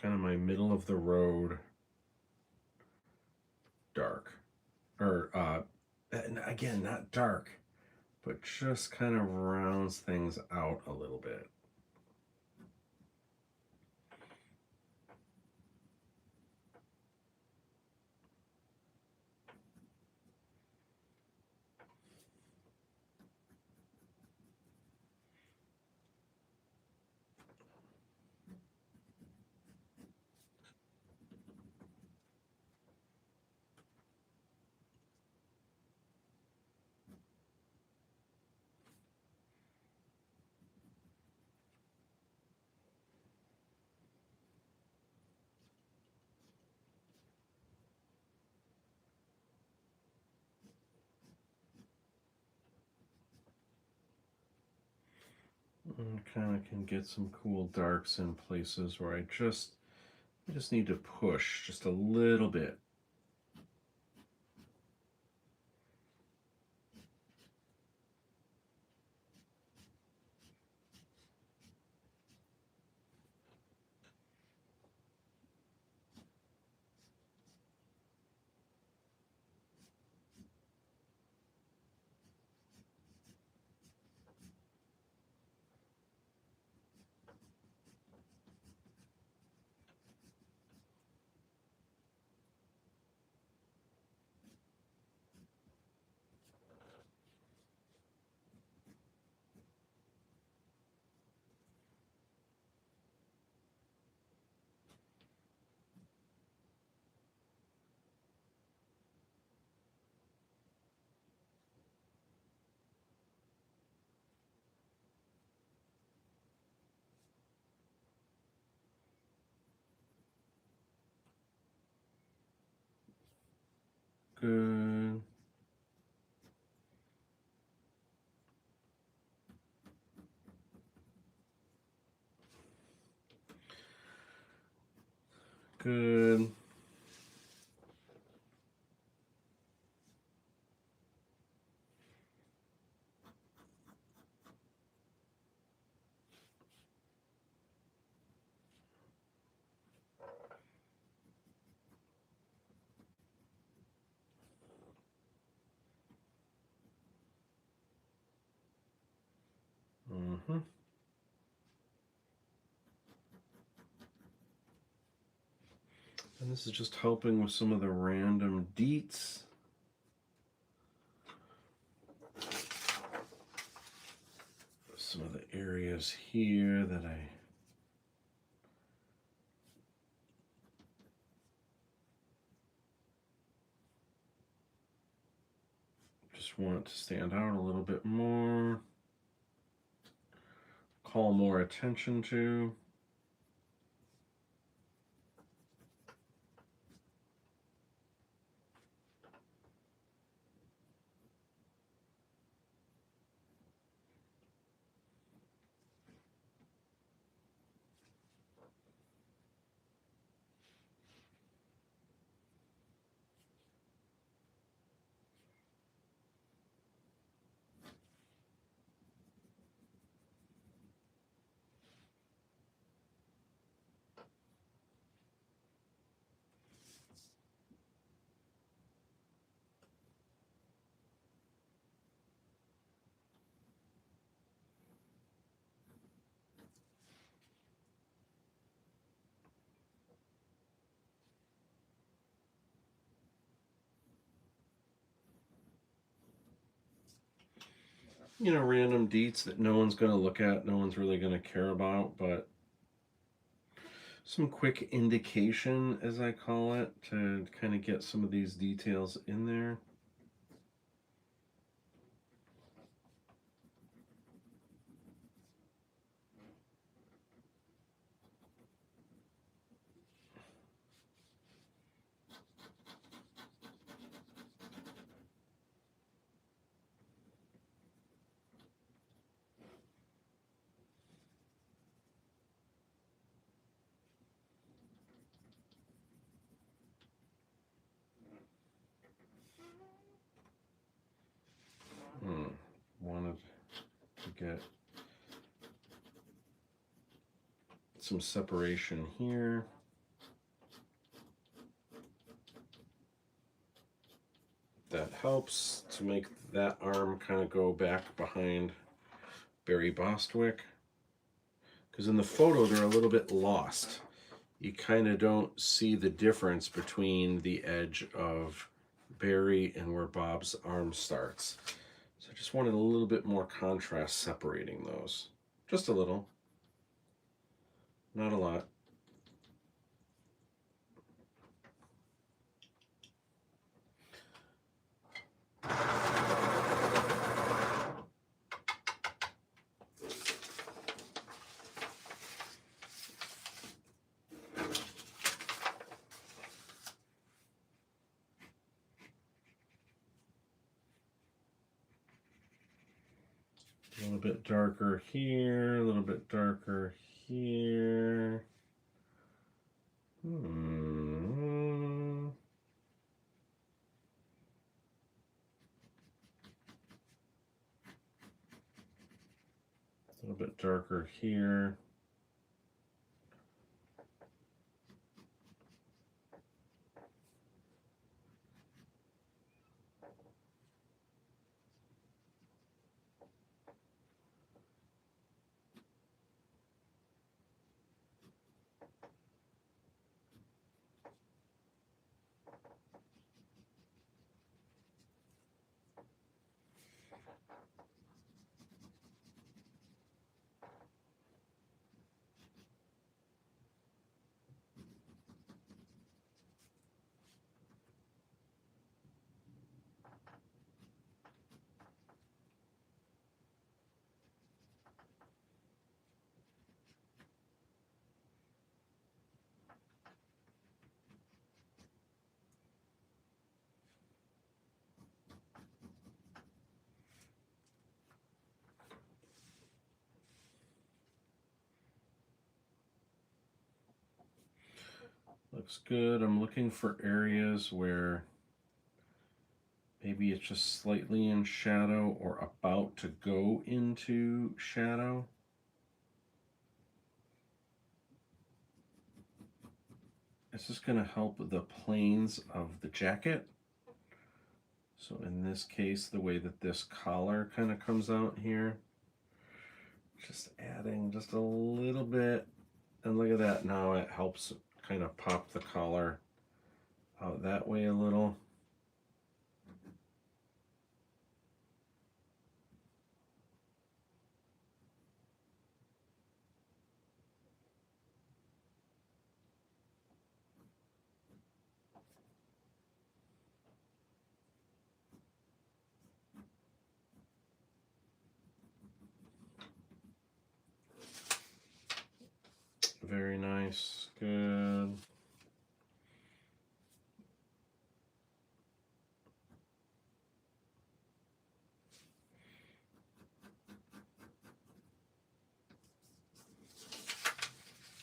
Kind of my middle of the road dark. Or, again, not dark, but just kind of rounds things out a little bit. And kind of can get some cool darks in places where I just need to push just a little bit. Good. Good. Mm-hmm. And this is just helping with some of the random deets. Some of the areas here that I just want to stand out a little bit more, call more attention to. random deets that no one's going to look at, no one's really going to care about, but some quick indication, as I call it, to kind of get some of these details in there. Wanted to get some separation here. That helps to make that arm kind of go back behind Barry Bostwick. Because in the photo, they're a little bit lost. You kind of don't see the difference between the edge of Barry and where Bob's arm starts. So I just wanted a little bit more contrast separating those. Just a little. Not a lot. A little bit darker here, a little bit darker here. A little bit darker here. Looks good. I'm looking for areas where maybe it's just slightly in shadow or about to go into shadow. It's just going to help the planes of the jacket. So in this case, the way that this collar kind of comes out here, just adding just a little bit. And look at that, now it helps kind of pop the collar out that way a little. Very nice, good.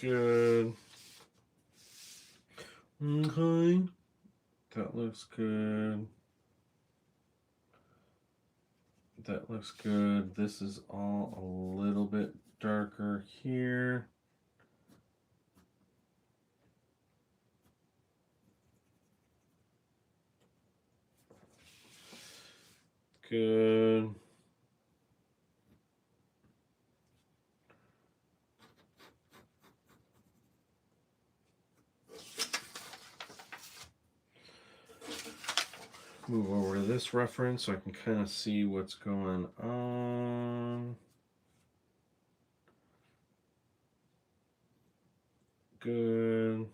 Good. Okay. That looks good. That looks good. This is all a little bit darker here. Good. Move over to this reference so I can kind of see what's going on. good.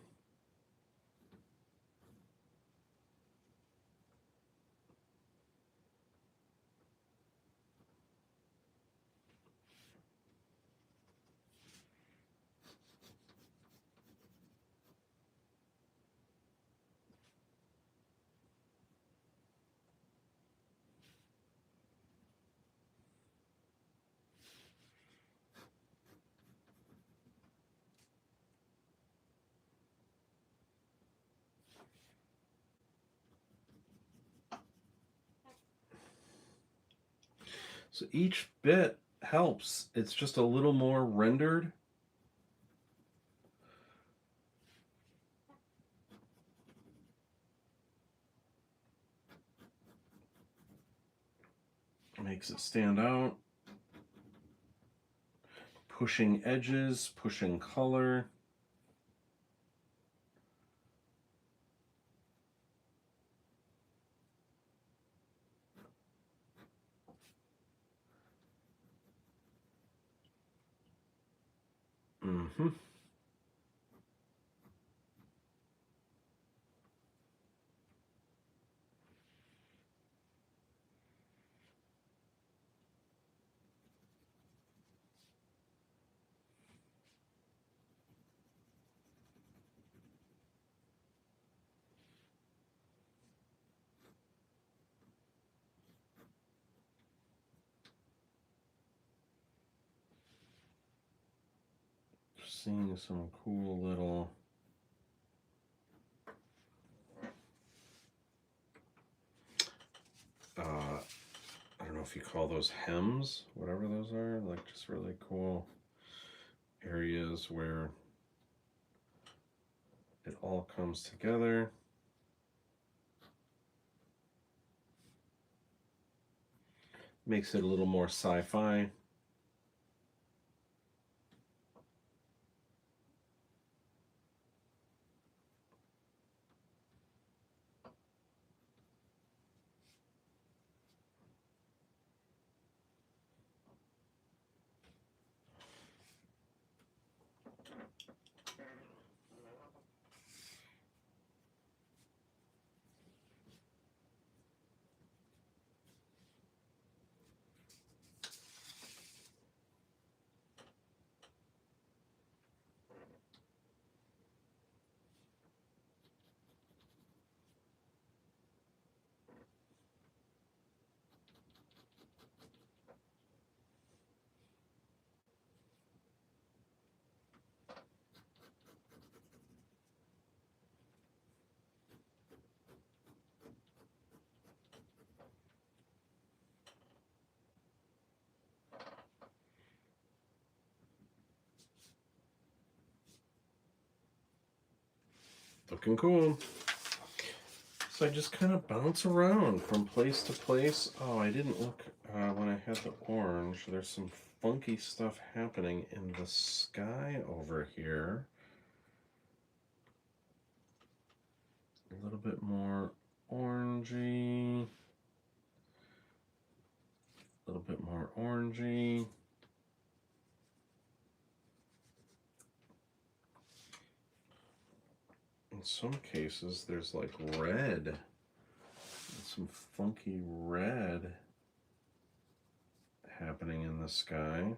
So each bit helps. It's just a little more rendered. Makes it stand out. Pushing edges, pushing color. Mm-hmm. Seeing some cool little I don't know if you call those hems, whatever those are, like just really cool areas where it all comes together. Makes it a little more sci-fi. Looking cool. So I just kind of bounce around from place to place. Oh, I didn't look when I had the orange. There's some funky stuff happening in the sky over here. A little bit more orangey. A little bit more orangey. In some cases, there's like red. Some funky red happening in the sky.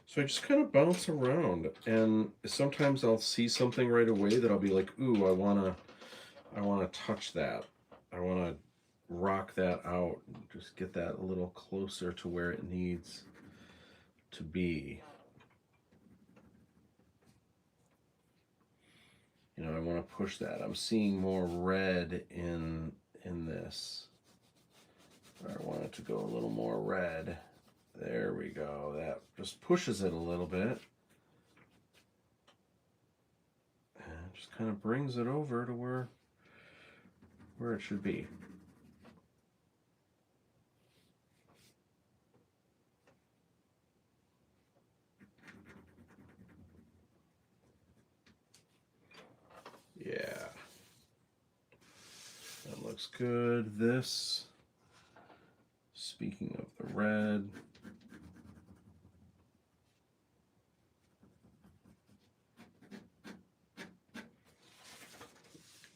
So I just kind of bounce around, and sometimes I'll see something right away that I'll be like, ooh, I wanna touch that. I wanna rock that out, just get that a little closer to where it needs to be. You know, I want to push that. I'm seeing more red in this. I want it to go a little more red. There we go. That just pushes it a little bit. And just kind of brings it over to where it should be. looks good. This, speaking of the red,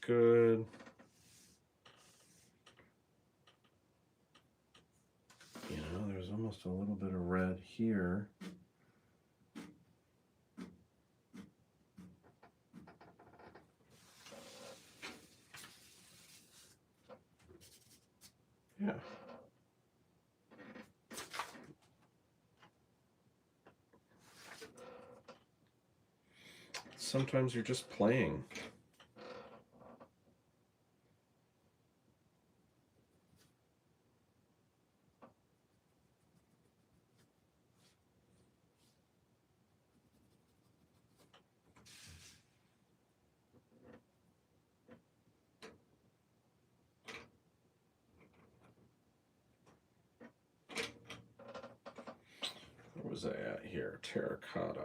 good. You know, there's almost a little bit of red here. Yeah. Sometimes you're just playing. Where was I at here? Terracotta.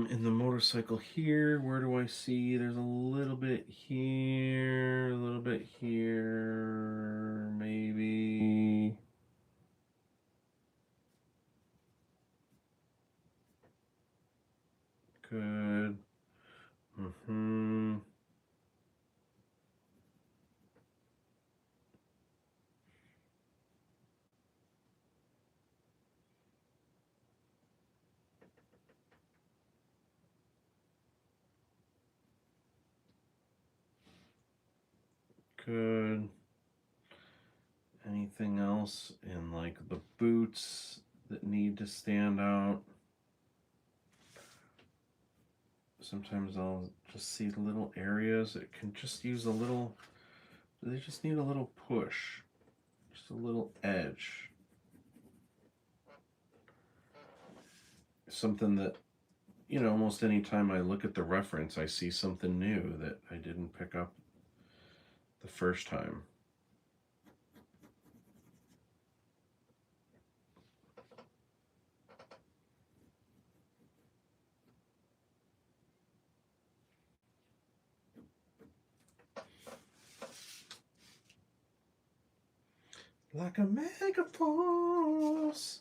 In the motorcycle here, where do I see? There's a little bit here, a little bit here, maybe. Good. Good. Anything else in like the boots that need to stand out? Sometimes I'll just see little areas that can just use a little, they just need a little push, just a little edge. Something that, you know, almost any time I look at the reference, I see something new that I didn't pick up the first time. Like a Megaforce.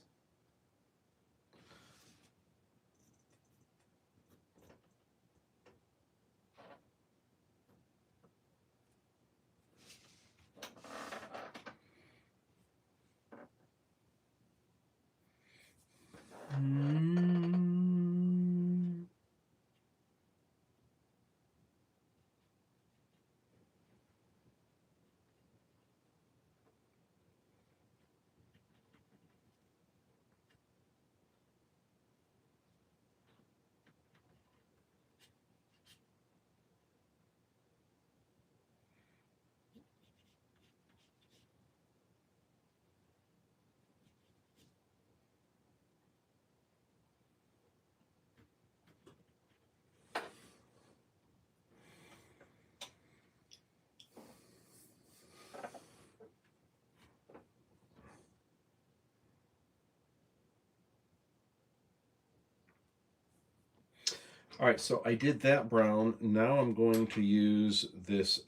All right, so I did that brown. Now I'm going to use this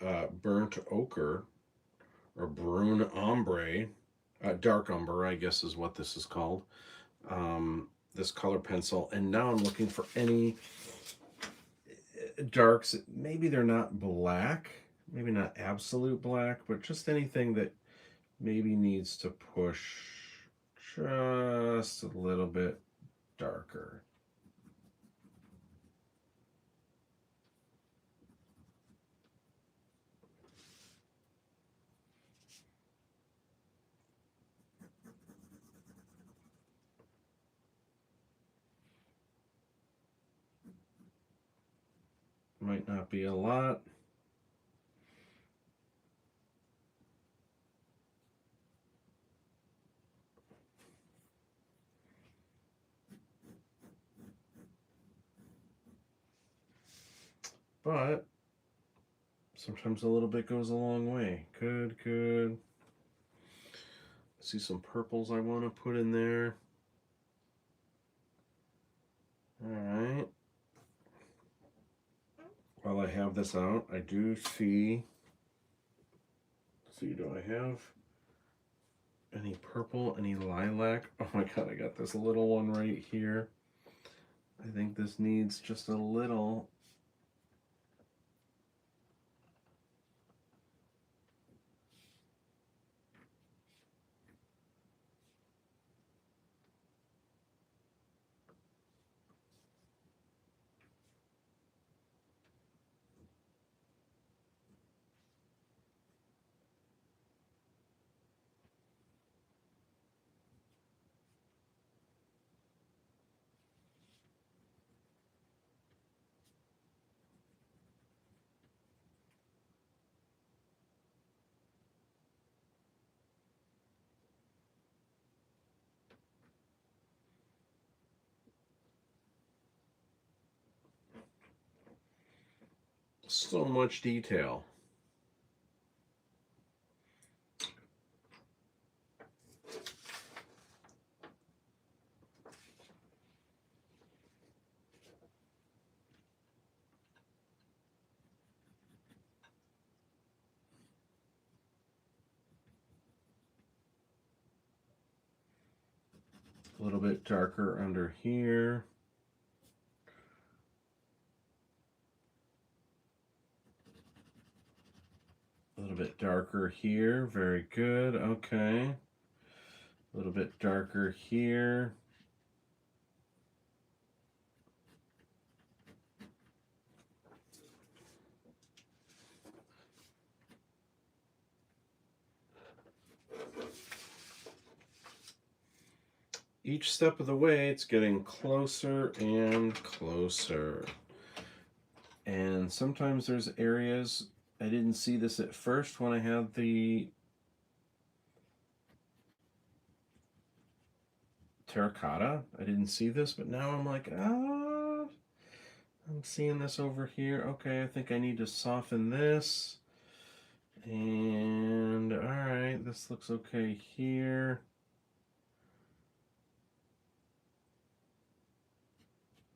burnt ochre or brune ombre, dark umber, I guess is what this is called. This color pencil, and now I'm looking for any darks. Maybe they're not black, maybe not absolute black, but just anything that maybe needs to push just a little bit darker. Might not be a lot. But sometimes a little bit goes a long way. Good, good. See some purples I want to put in there. All right. while I have this out, I do see, do I have any purple, any lilac? Oh my God, I got this little one right here. I think this needs just a little. So much detail. A little bit darker under here. A little bit darker here. Very good. Okay. A little bit darker here. Each step of the way, it's getting closer and closer. And sometimes there's areas, I didn't see this at first when I had the terracotta. I didn't see this, but now I'm like, I'm seeing this over here. Okay, I think I need to soften this. And all right, this looks okay here.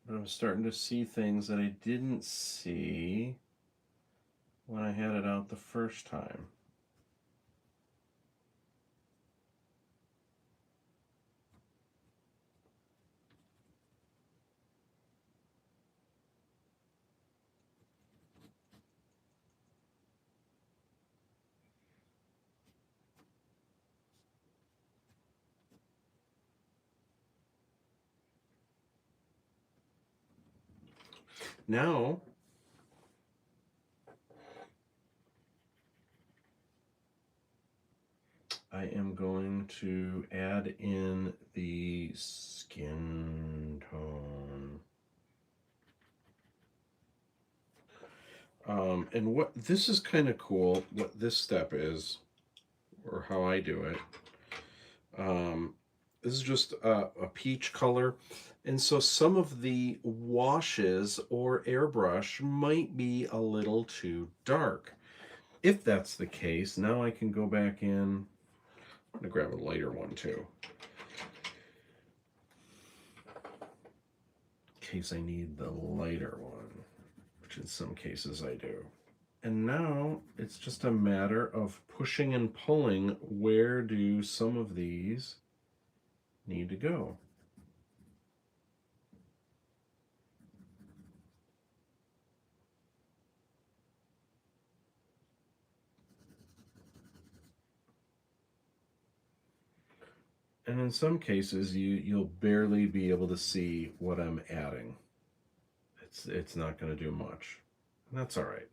But I'm starting to see things that I didn't see when I had it out the first time. Now, I am going to add in the skin tone. And what this is kind of cool, what this step is, or how I do it. This is just a peach color. And so some of the washes or airbrush might be a little too dark. If that's the case, now I can go back in. I'm going to grab a lighter one too, in case I need the lighter one, which in some cases I do. And now it's just a matter of pushing and pulling. Where do some of these need to go? And in some cases, you'll barely be able to see what I'm adding. It's not going to do much. And that's all right.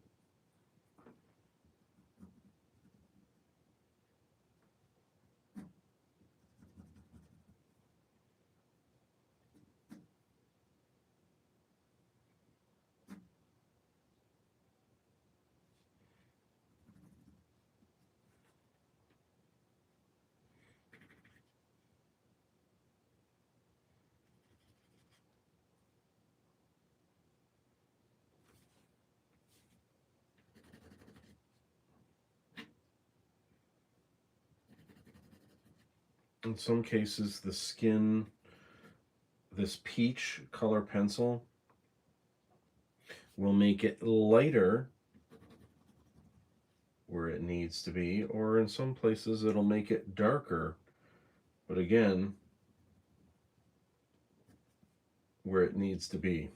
In some cases, the skin, this peach color pencil, will make it lighter where it needs to be, or in some places it'll make it darker, but again, where it needs to be.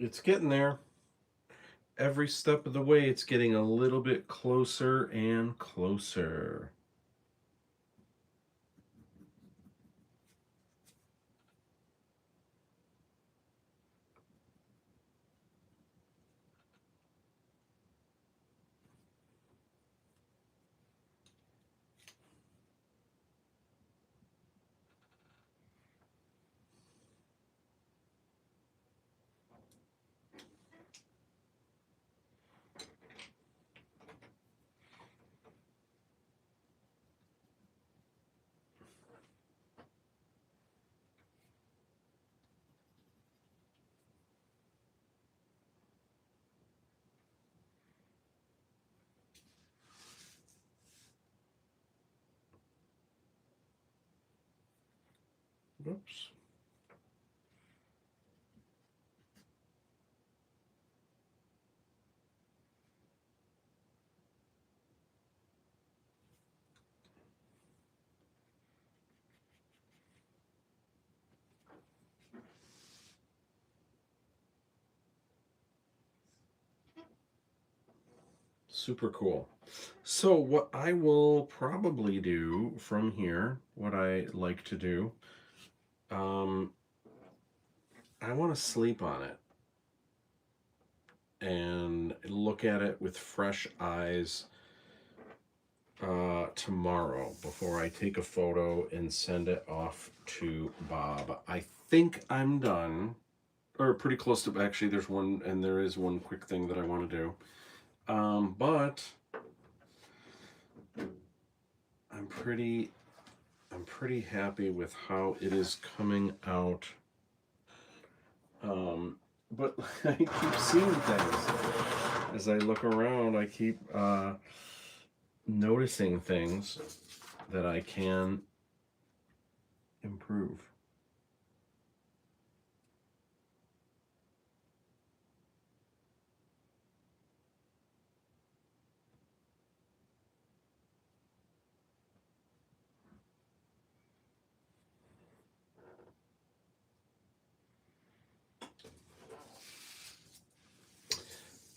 It's getting there. Every step of the way, it's getting a little bit closer and closer. Oops. Super cool. So what I will probably do from here, what I like to do, um, I want to sleep on it and look at it with fresh eyes tomorrow before I take a photo and send it off to Bob. I think I'm done, or pretty close to. Actually, there is one quick thing that I want to do. But I'm pretty happy with how it is coming out. But I keep seeing things as I look around. I keep noticing things that I can improve.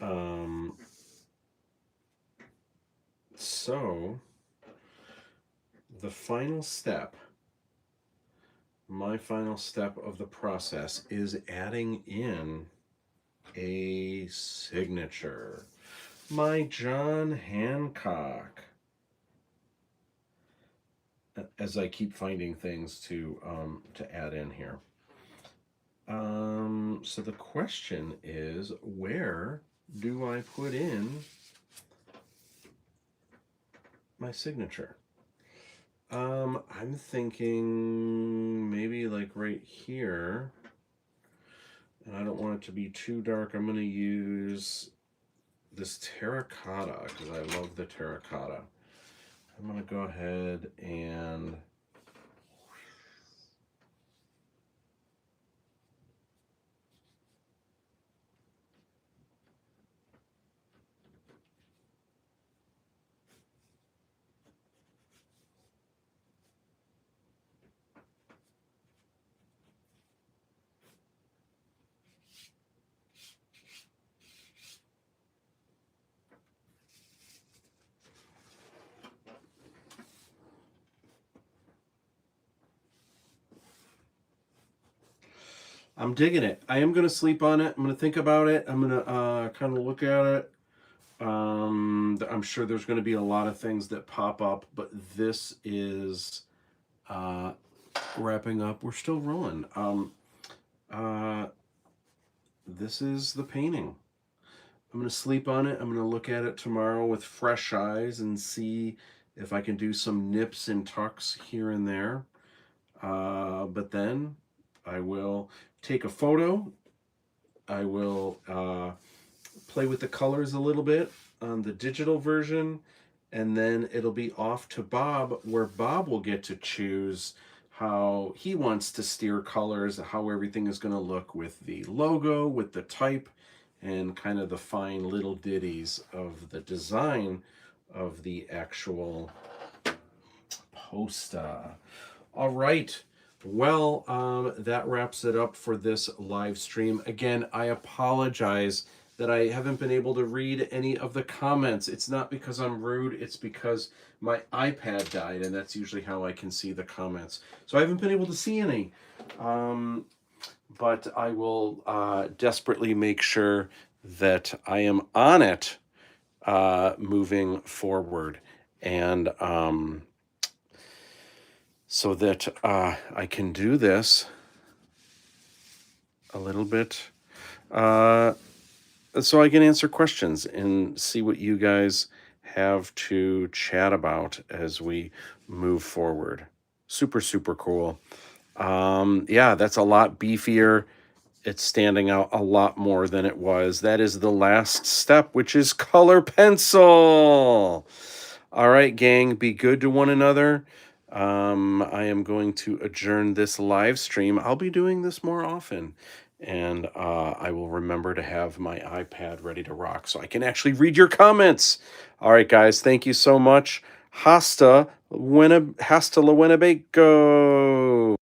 Um, so the final step, my final step of the process is adding in a signature. My John Hancock. As I keep finding things to add in here. So the question is, where do I put in my signature? I'm thinking maybe like right here. And I don't want it to be too dark. I'm going to use this terracotta because I love the terracotta. I'm going to go ahead and I'm digging it. I am gonna sleep on it. I'm gonna think about it. I'm gonna kind of look at it. I'm sure there's gonna be a lot of things that pop up, but this is uh wrapping up. We're still rolling. Uh this is the painting. I'm gonna sleep on it. I'm gonna look at it tomorrow with fresh eyes and see if I can do some nips and tucks here and there. But then I will take a photo. I will play with the colors a little bit on the digital version, and then it'll be off to Bob, where Bob will get to choose how he wants to steer colors, how everything is going to look with the logo, with the type, and kind of the fine little ditties of the design of the actual poster. All right. Well, that wraps it up for this live stream. Again, I apologize that I haven't been able to read any of the comments. It's not because I'm rude, it's because my iPad died, and that's usually how I can see the comments. So I haven't been able to see any. But I will desperately make sure that I am on it moving forward. And so that I can do this a little bit, so I can answer questions and see what you guys have to chat about as we move forward. Super, super cool. Yeah, that's a lot beefier. It's standing out a lot more than it was. That is the last step, which is color pencil. All right, gang, be good to one another. I am going to adjourn this live stream. I'll be doing this more often. And I will remember to have my iPad ready to rock so I can actually read your comments. All right, guys, thank you so much. Hasta la Winnebago.